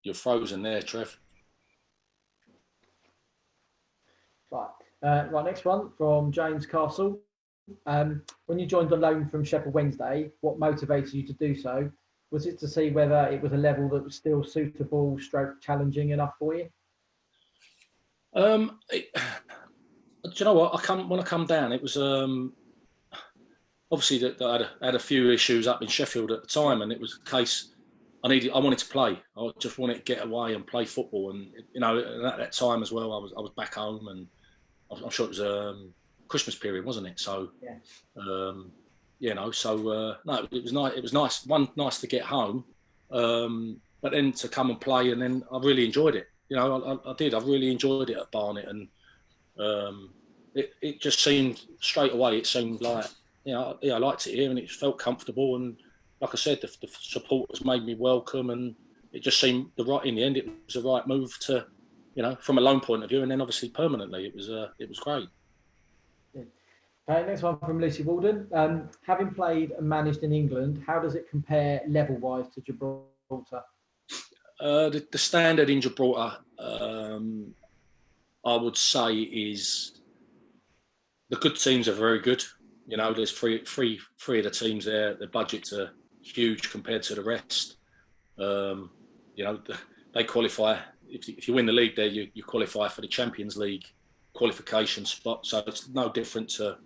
B: You're frozen there, Trev.
A: Right, next one from James Castle. When you joined on loan from Sheffield Wednesday, what motivated you to do so? Was it to see whether it was a level that was still suitable, stroke challenging enough for you?
B: Do you know what? When I come down, it was obviously that I had a few issues up in Sheffield at the time, and it was a case I wanted to play. I just wanted to get away and play football, and at that time as well, I was back home, and I'm sure it was Christmas period, wasn't it? So,
A: yeah.
B: No, it was nice. It was nice. Nice to get home, but then to come and play, and then I really enjoyed it. I did. I really enjoyed it at Barnet, and it just seemed straight away. It seemed like I liked it here, and it felt comfortable. And like I said, the supporters made me welcome, and it just seemed in the end, it was the right move to, from a loan point of view, and then obviously permanently, it was great.
A: Okay, next one from Lucy Walden. Having played and managed in England, how does it compare level-wise to Gibraltar?
B: The standard in Gibraltar, I would say, is the good teams are very good. There's three of the teams there. The budgets are huge compared to the rest. They qualify. If you win the league there, you qualify for the Champions League qualification spot. So it's no different to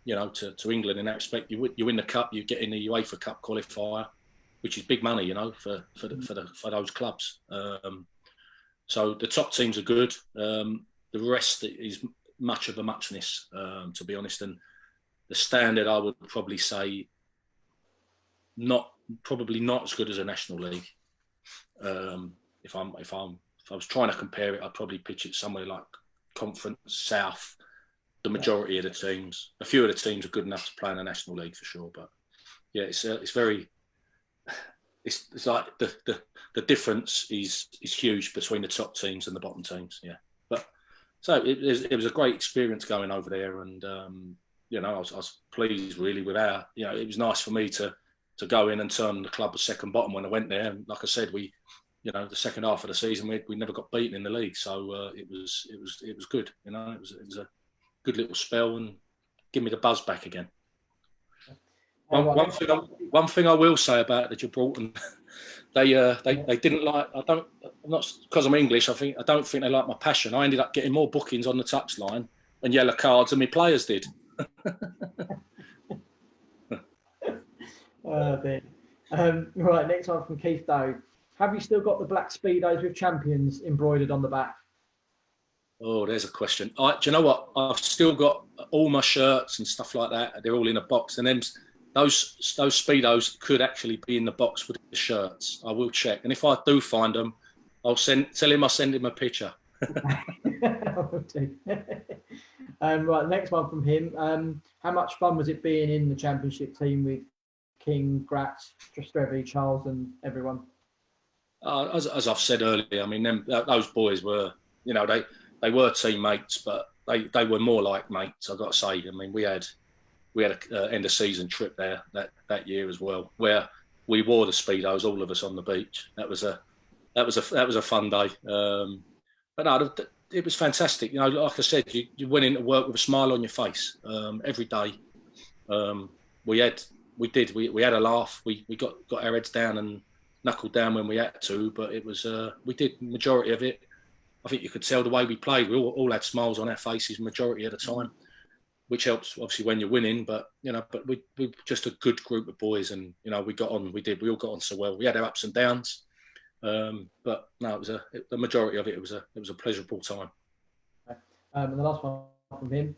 B: England in that respect. You win the cup, you get in the UEFA Cup qualifier, which is big money, for those clubs. So the top teams are good. The rest is much of a muchness, to be honest. And the standard, I would probably say, probably not as good as a National League. If I was trying to compare it, I'd probably pitch it somewhere like Conference South. The majority of the teams, a few of the teams are good enough to play in the National League for sure. But yeah, it's like the difference is huge between the top teams and the bottom teams. Yeah, but so it was a great experience going over there, and I was pleased really with how it was nice for me to go in and turn the club a second bottom when I went there. And like I said, we the second half of the season we never got beaten in the league, so it was good. It was a good little spell and give me the buzz back again. One thing I will say about the Gibraltar, they didn't like. I'm not because I'm English. I don't think they like my passion. I ended up getting more bookings on the touchline and yellow cards than my players did.
A: Right, next one from Keith Doe. Have you still got the black Speedos with champions embroidered on the back?
B: Oh, there's a question. Do you know what? I've still got all my shirts and stuff like that. They're all in a box. And then those Speedos could actually be in the box with the shirts. I will check. And if I do find them, I'll tell him I send him a picture.
A: Right, next one from him. How much fun was it being in the championship team with King, Gratz, Strethy, Charles and everyone?
B: As I've said earlier, I mean, those boys were, they were teammates, but they were more like mates, I've got to say. I mean, we had an end of season trip there that year as well, where we wore the Speedos, all of us on the beach. That was a fun day. But no, it was fantastic. Like I said, you went into work with a smile on your face every day. We had a laugh. We got our heads down and knuckled down when we had to, but it was we did the majority of it. I think you could tell the way we played. We all had smiles on our faces majority of the time, which helps obviously when you're winning. But but we were just a good group of boys, and we got on. We all got on so well. We had our ups and downs, but no, it was the majority of it. It was a pleasurable time.
A: And the last one from him.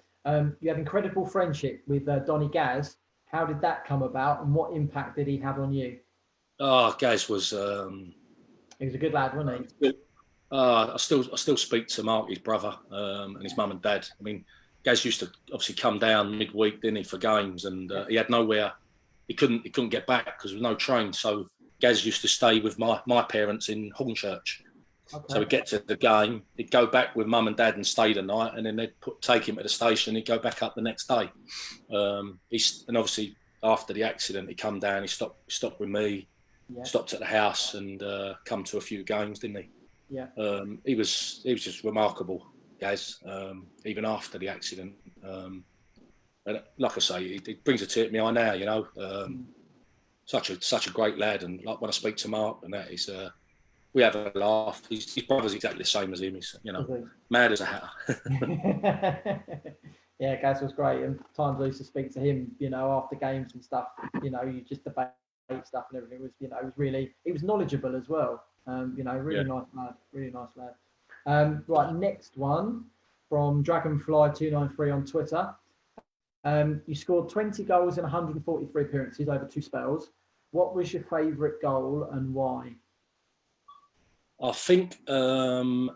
A: You had incredible friendship with Donny Gaz. How did that come about, and what impact did he have on you?
B: Oh, Gaz was.
A: He was a good lad, wasn't he?
B: I still speak to Mark, his brother, and his mum and dad. I mean, Gaz used to obviously come down midweek, didn't he, for games, and he had nowhere. He couldn't get back because there was no train. So Gaz used to stay with my parents in Hornchurch. Okay. So he'd get to the game, he'd go back with mum and dad and stay the night, and then they'd take him to the station and he'd go back up the next day. And obviously after the accident, he come down, he stopped with me, stopped at the house and come to a few games, didn't he?
A: Yeah.
B: He was just remarkable, Gaz, even after the accident. And like I say, he brings a tear to my eye now, you know. Such a great lad, and like when I speak to Mark and that, he's we have a laugh. His brother's exactly the same as him. He's, you know, mad as a hatter.
A: Yeah, Gaz was great. And times I used to speak to him, you know, after games and stuff. You know, you just debate stuff and everything. It was, you know, he was knowledgeable as well. You know, really nice lad. Really nice lad. Right, next one from Dragonfly293 on Twitter. You scored 20 goals in 143 appearances over 2 spells. What was your favourite goal and why?
B: I think I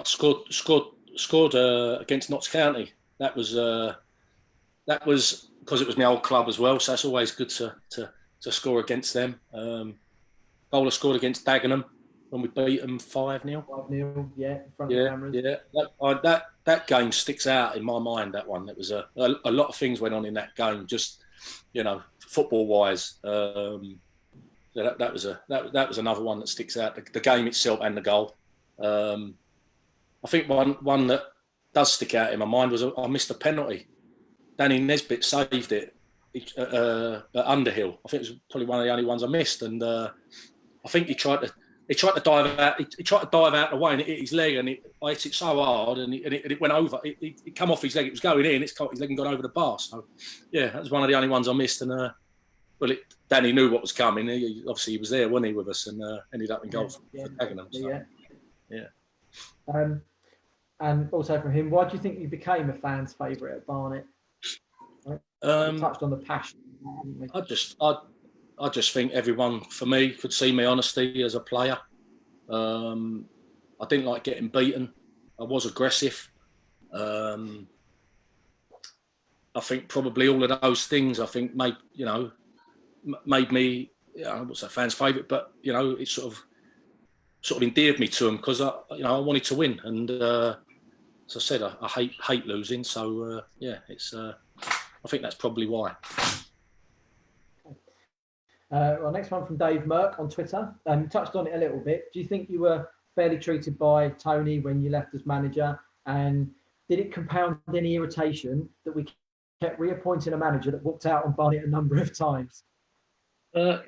B: scored against Notts County. That was because it was my old club as well. So that's always good to score against them. Goal I scored against Dagenham when we beat them 5-0.
A: 5-0, yeah, in front of the cameras.
B: Yeah, that game sticks out in my mind. That one. It was a lot of things went on in that game. Just, you know, football wise. That was another one that sticks out. The game itself and the goal. I think one that does stick out in my mind was I missed a penalty. Danny Nesbitt saved it at Underhill. I think it was probably one of the only ones I missed, and I think he tried to dive out. He tried to dive out the way, and it hit his leg, and I hit it so hard, and it went over. It come off his leg. It was going in. It's caught his leg and gone over the bar. So yeah, that was one of the only ones I missed, and. Danny knew what was coming. He was there, wasn't he, with us, and ended up in goal for Dagenham. So.
A: Yeah. And also from him, why do you think you became a fan's favourite at Barnet? Right? Touched on the passion.
B: I just think everyone, for me, could see my honesty as a player. I didn't like getting beaten. I was aggressive. I think probably all of those things, made me, I wouldn't say fans' favourite, but you know, it sort of endeared me to them because I wanted to win, and as I said, I hate losing. So it's I think that's probably why.
A: Well, next one from Dave Merck on Twitter. You touched on it a little bit. Do you think you were fairly treated by Tony when you left as manager, and did it compound any irritation that we kept reappointing a manager that walked out on Barnet a number of times?
B: No,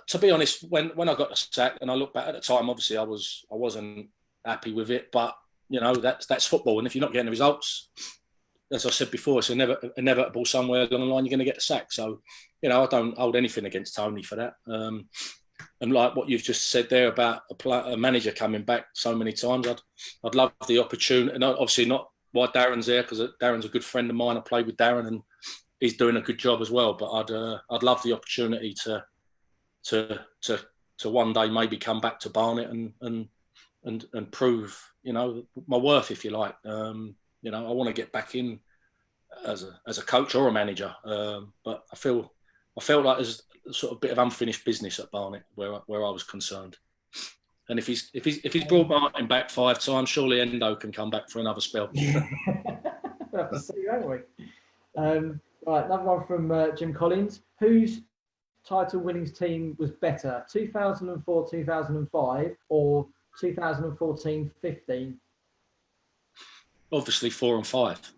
B: to be honest, when I got the sack and I look back at the time, obviously I wasn't happy with it, but you know, that's football, and if you're not getting the results, as I said before, it's inevitable somewhere along the line you're going to get the sack. So, you know, I don't hold anything against Tony for that. And like what you've just said there about a manager coming back so many times, I'd love the opportunity, and obviously not why Darren's there, because Darren's a good friend of mine. I played with Darren and he's doing a good job as well, but I'd love the opportunity to one day maybe come back to Barnet and prove, you know, my worth, if you like. You know, I want to get back in as a coach or a manager, but I felt like there's a sort of bit of unfinished business at Barnet where I was concerned. And if he's brought Martin back 5 times, surely Endo can come back for another spell.
A: We'll have to see, won't we? Right, another one from Jim Collins. Whose title winnings team was better, 2004-2005 or 2014-15?
B: Obviously 4 and 5.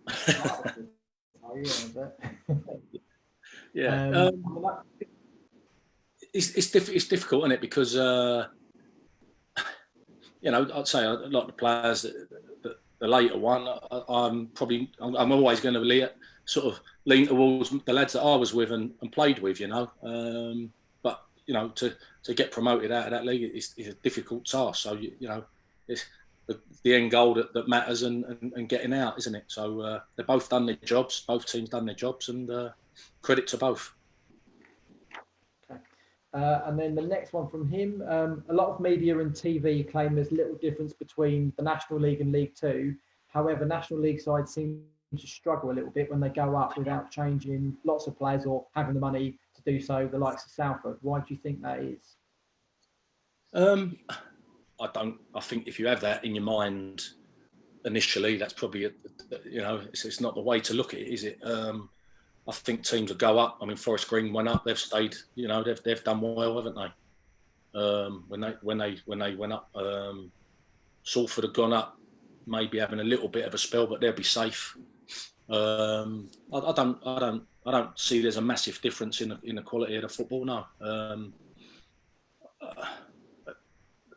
B: Yeah. It's difficult, isn't it? Because you know, I'd say a lot of the players that the later one, I'm always going to lean towards the lads that I was with and played with, you know. But you know, to get promoted out of that league is a difficult task. So you know, it's the end goal that matters and getting out, isn't it? So they've both done their jobs. Both teams done their jobs, and credit to both.
A: And then the next one from him, a lot of media and TV claim there's little difference between the National League and League Two. However, National League sides seem to struggle a little bit when they go up without changing lots of players or having the money to do so, the likes of Salford. Why do you think that is?
B: I think if you have that in your mind initially, that's probably, it's not the way to look at it, is it? I think teams will go up. I mean, Forest Green went up. They've stayed. They've done well, haven't they? When they went up, Salford have gone up, maybe having a little bit of a spell, but they'll be safe. I don't see there's a massive difference in the quality of the football. No,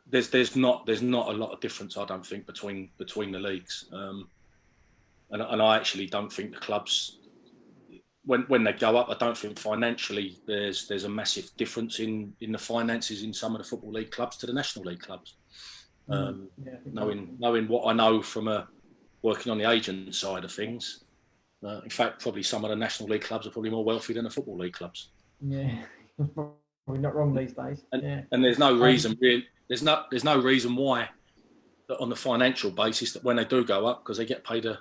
B: there's not a lot of difference. I don't think between the leagues, and I actually don't think the clubs. When they go up, I don't think financially there's a massive difference in the finances in some of the Football League clubs to the National League clubs. Knowing what I know from working on the agent side of things, in fact, probably some of the National League clubs are probably more wealthy than the Football League clubs.
A: Yeah, probably not wrong these days.
B: And there's no reason really. There's no reason why, that on the financial basis, that when they do go up, because they get paid a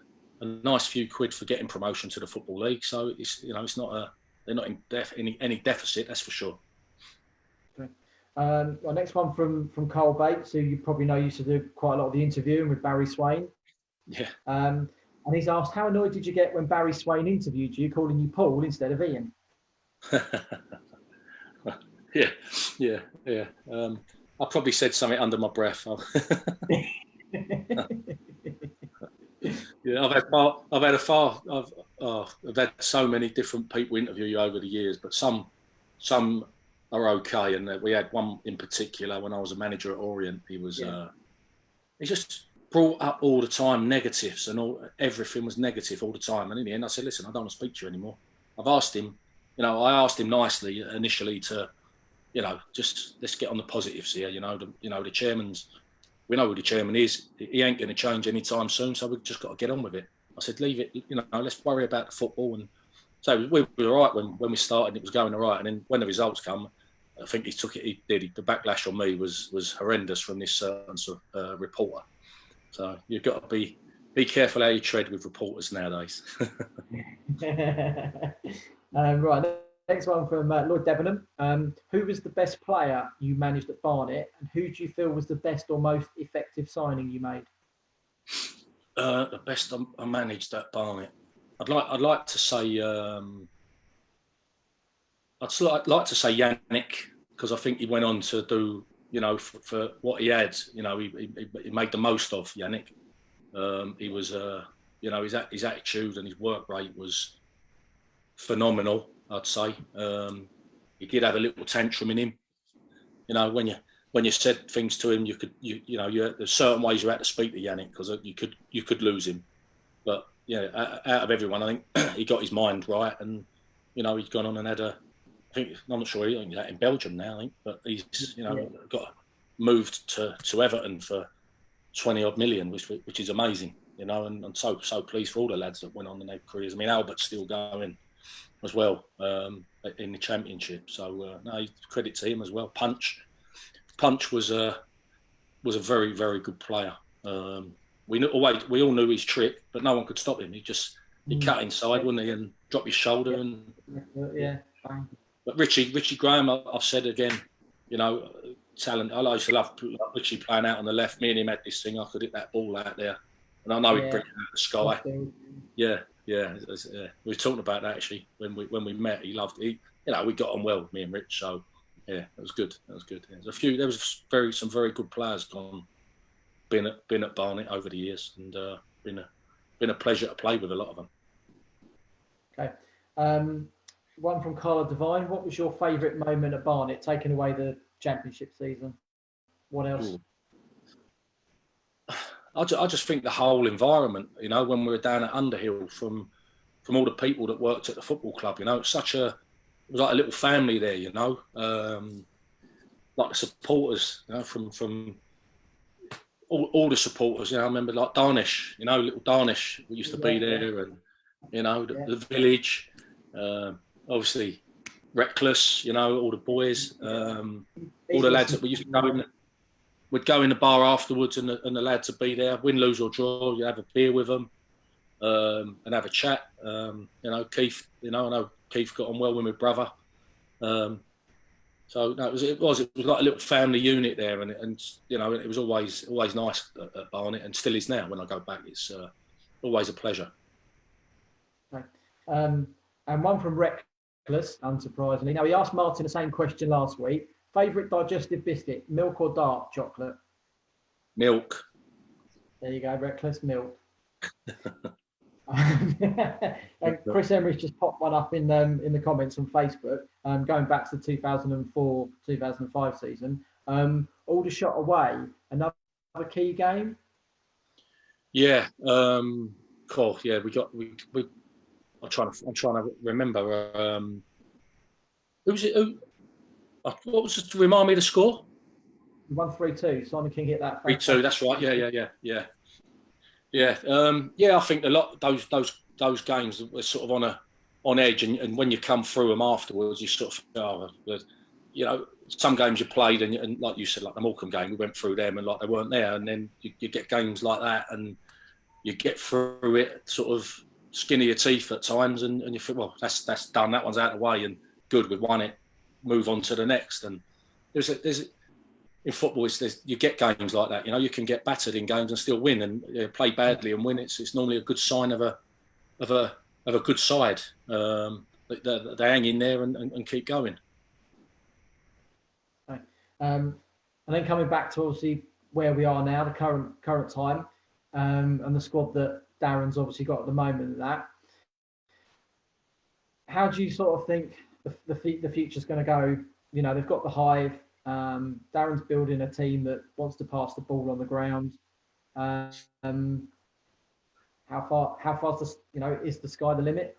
B: nice few quid for getting promotion to the Football League, so it's not they're not in any deficit, that's for sure.
A: Okay. Our next one from Carl Bates, who you probably know used to do quite a lot of the interviewing with Barry Swain.
B: Yeah.
A: And he's asked, how annoyed did you get when Barry Swain interviewed you, calling you Paul instead of Ian?
B: Yeah. I probably said something under my breath. Yeah, I've had so many different people interview you over the years, but some are okay. And we had one in particular when I was a manager at Orient. He just brought up all the time negatives, and everything was negative all the time. And in the end, I said, "Listen, I don't want to speak to you anymore." I've asked him, I asked him nicely initially to, just let's get on the positives here. The chairman's. We know who the chairman is. He ain't going to change anytime soon, so we've just got to get on with it. I said, leave it, let's worry about the football. And so we were all right when we started, it was going all right. And then when the results come, I think he did. The backlash on me was horrendous from this certain reporter. So you've got to be careful how you tread with reporters nowadays.
A: Right. Next one from Lloyd Debenham. Who was the best player you managed at Barnet, and who do you feel was the best or most effective signing you made?
B: The best I managed at Barnet. I'd like to say Yannick, because I think he went on to do for what he had. He made the most of Yannick. He was his attitude and his work rate was phenomenal, I'd say. He did have a little tantrum in him. When you said things to him, there's certain ways you had to speak to Yannick, because you could lose him. But out of everyone, I think he got his mind right, and he's gone on and had I'm not sure, he's out in Belgium now, I think, but he's got moved to Everton for 20 odd million, which is amazing. And I'm so pleased for all the lads that went on in their careers. I mean, Albert's still going as well in the Championship. So credit to him as well. Punch was a very, very good player. We all knew his trick, but no one could stop him. He cut inside, wouldn't he, and drop his shoulder
A: Fine.
B: But Richie Graham, I've said again, talent. I used to love Richie playing out on the left. Me and him had this thing. I could hit that ball out there, and I know he'd bring it out of the sky. Yeah. We were talking about that actually when we met. He loved it. We got on well, me and Rich. So yeah, it was good. Yeah. There was some very good players been at Barnet over the years, and been a pleasure to play with a lot of them.
A: Okay. One from Carla Devine. What was your favourite moment at Barnet, taking away the Championship season? What else?
B: I just think the whole environment, when we were down at Underhill, from all the people that worked at the football club, it was like a little family there, like the supporters, from all the supporters. I remember like Darnish, little Darnish, we used to be there, and the village. Obviously, Reckless, all the boys, all the lads that we used to go in. We'd go in the bar afterwards, and the lads would be there. Win, lose or draw, you have a beer with them, and have a chat. Keith, I know Keith got on well with my brother. So no, it was like a little family unit there, and it was always nice at Barnet, and still is now. When I go back, it's always a pleasure.
A: Okay. And one from Reckless, unsurprisingly. Now he asked Martin the same question last week. Favourite digestive biscuit, milk or dark chocolate?
B: Milk.
A: There you go, Reckless, milk. And Chris Emery's just popped one up in the comments on Facebook, going back to the 2004-2005 season. Aldershot away, another key game.
B: Yeah, cool. Yeah, I'm trying to remember. Who was it? What was it? Remind me of the score.
A: 1-3-2. Simon King hit that.
B: 3-2. That's right. Yeah. I think a lot of those games were sort of on edge, and when you come through them afterwards, you sort of, some games you played, and like you said, like the Morecambe game, we went through them, and like they weren't there, and then you get games like that, and you get through it sort of skin of your teeth at times, and you think, well, that's done, that one's out of the way, and good, we've won it, move on to the next. And there's in football, you get games like that. You can get battered in games and still win, and play badly and win. It's normally a good sign of a good side. They hang in there and keep going.
A: Okay. And then coming back to obviously where we are now, the current time, and the squad that Darren's obviously got at the moment. That, how do you sort of think the future's going to go? They've got the hive. Darren's building a team that wants to pass the ball on the ground. How far is the sky the limit?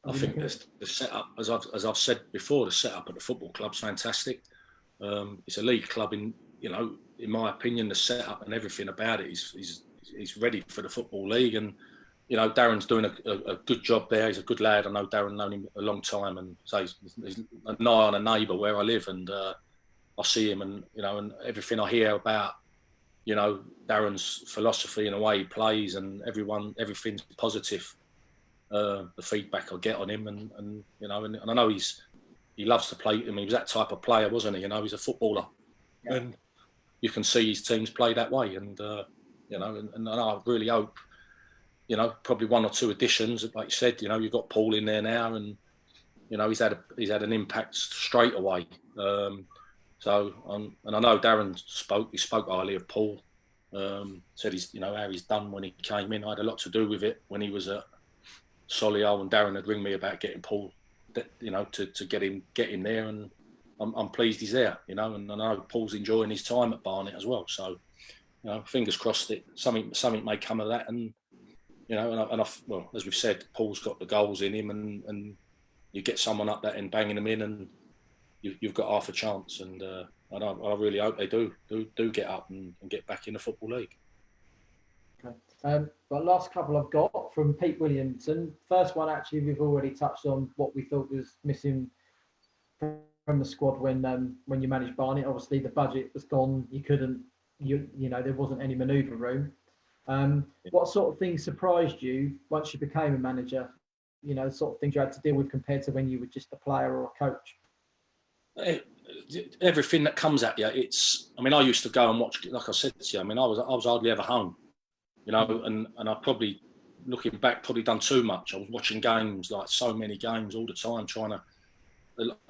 B: I think the setup, as I've said before, the setup at the football club's fantastic. It's a league club, in my opinion, the setup and everything about it is ready for the football league. And Darren's doing a good job there. He's a good lad. I know Darren, known him a long time, and so he's a nigh on a neighbour where I live, and I see him, and and everything I hear about Darren's philosophy and the way he plays, and everything's positive. The feedback I get on him, and I know he loves to play. I mean, he was that type of player, wasn't he? He's a footballer, yeah. And you can see his teams play that way, and and I really hope. Probably one or two additions, like you said. You've got Paul in there now, and he's had an impact straight away. And I know Darren spoke highly of Paul. Said how he's done when he came in. I had a lot to do with it when he was at Solihull, and Darren had ring me about getting Paul, to get him there, and I'm pleased he's there. And I know Paul's enjoying his time at Barnet as well. So fingers crossed that something may come of that, and. Well, as we've said, Paul's got the goals in him, and you get someone up that and banging them in, and you've got half a chance. And I really hope they do get up and get back in the football league.
A: Okay. But last couple I've got from Pete Williamson. First one, actually, we've already touched on what we thought was missing from the squad when you managed Barnet. Obviously, the budget was gone. You couldn't, there wasn't any manoeuvre room. What sort of things surprised you once you became a manager? The sort of things you had to deal with compared to when you were just a player or a coach?
B: Everything that comes at you. I used to go and watch, like I said to you, I was hardly ever home, and I probably, looking back, probably done too much. I was watching games, like so many games all the time, trying to,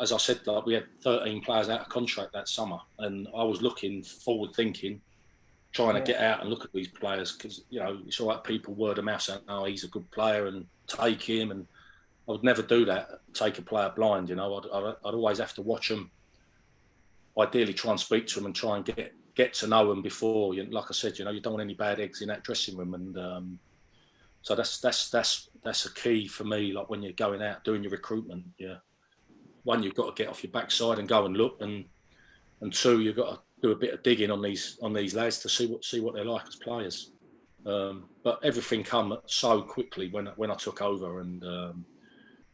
B: as I said, like we had 13 players out of contract that summer, and I was looking forward thinking, trying to get out and look at these players, because it's all right, people word of mouth saying, oh, he's a good player and take him, and I would never do that, take a player blind. I'd always have to watch them, ideally try and speak to them and try and get to know them before. Like I said, you don't want any bad eggs in that dressing room, and so that's a key for me. Like when you're going out doing your recruitment, one, you've got to get off your backside and go and look, and two, you've got to do a bit of digging on these lads to see what they're like as players. But everything come so quickly when I took over, and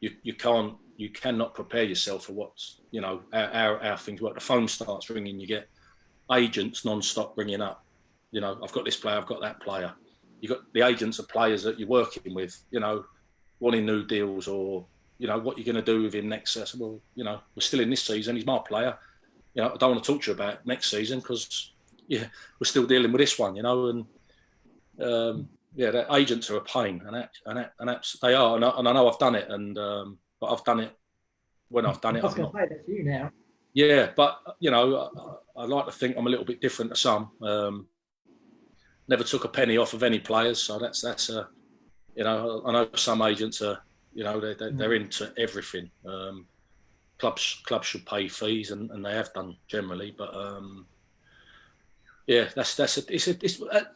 B: you can't you cannot prepare yourself for what's, you know, how things work. The phone starts ringing, you get agents non-stop ringing up. You know, I've got this player, I've got that player. You got the agents of players that you're working with, you know, wanting new deals, or, you know, what you're going to do with him next. I said, well, you know, we're still in this season. He's my player. You know, I don't want to talk to you about next season because, yeah, we're still dealing with this one, you know. And yeah, the agents are a pain, and they are. And I know I've done it, and but I've done it when I've done it.
A: I was going to say that's you now.
B: Yeah, but you know, I like to think I'm a little bit different to some. Never took a penny off of any players, so that's you know, I know some agents are, you know, they're into everything. Clubs should pay fees, and they have done generally, but yeah, it's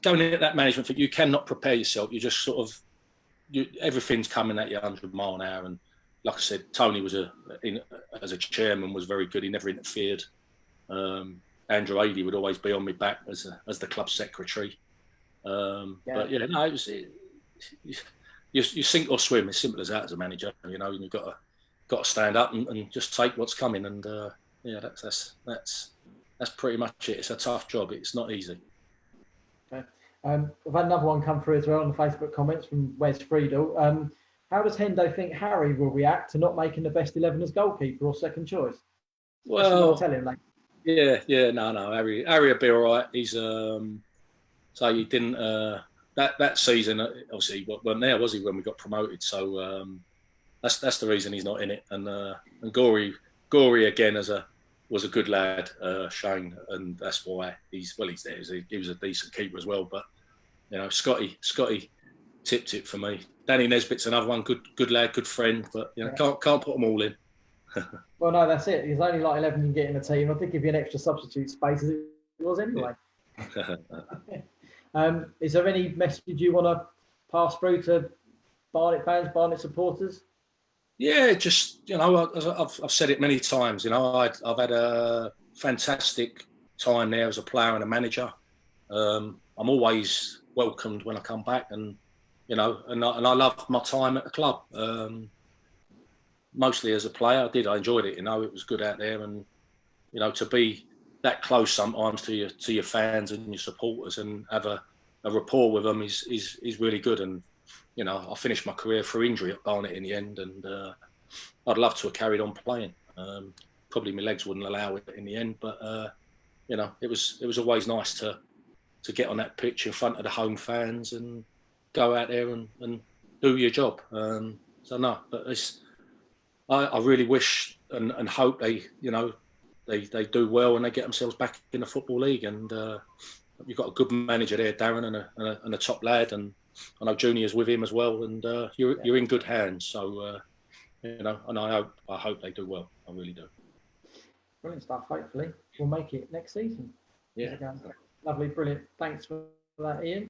B: going into that management thing. You cannot prepare yourself. You just sort of, everything's coming at you 100 mile an hour. And like I said, Tony was as a chairman was very good. He never interfered. Andrew Adey would always be on my back as the club secretary. But yeah, no, you sink or swim. As simple as that as a manager. You know, you've got to stand up and just take what's coming. And yeah, that's pretty much it. It's a tough job. It's not easy.
A: Okay. We've had another one come through as well on the Facebook comments from Wes Friedel. How does Hendo think Harry will react to not making the best 11 as goalkeeper or second choice?
B: Well,
A: tell him, like.
B: Yeah, no. Harry will be all right. He's so he didn't that season. Obviously, he wasn't there, was he, when we got promoted? So that's the reason he's not in it. And Gory again was a good lad, Shane, and that's why he's there. He was a decent keeper as well. But you know, Scotty tipped it for me. Danny Nesbitt's another one, good lad, good friend. But you know, can't put them all in.
A: Well, no, that's it. There's only like 11 you can get in the team. I did give you an extra substitute space as it was anyway. Is there any message you want to pass through to Barnet fans, Barnet supporters?
B: Yeah, just, you know, I've said it many times. You know, I've had a fantastic time there as a player and a manager. I'm always welcomed when I come back, and you know, and I loved my time at the club. Mostly as a player, I enjoyed it. You know, it was good out there, and you know, to be that close sometimes to your fans and your supporters, and have a rapport with them is really good. And you know, I finished my career through injury at Barnet in the end, and I'd love to have carried on playing. Probably my legs wouldn't allow it in the end, but you know, it was always nice to get on that pitch in front of the home fans and go out there and do your job. So no, but I really wish and hope they, you know, they do well and they get themselves back in the Football League. And you've got a good manager there, Darren, and a top lad, and I know Junior's with him as well. And you're in good hands. So you know, and I hope they do well. I really do.
A: Brilliant stuff. Hopefully we'll make it next season.
B: Yeah.
A: Lovely, brilliant. Thanks for that, Ian.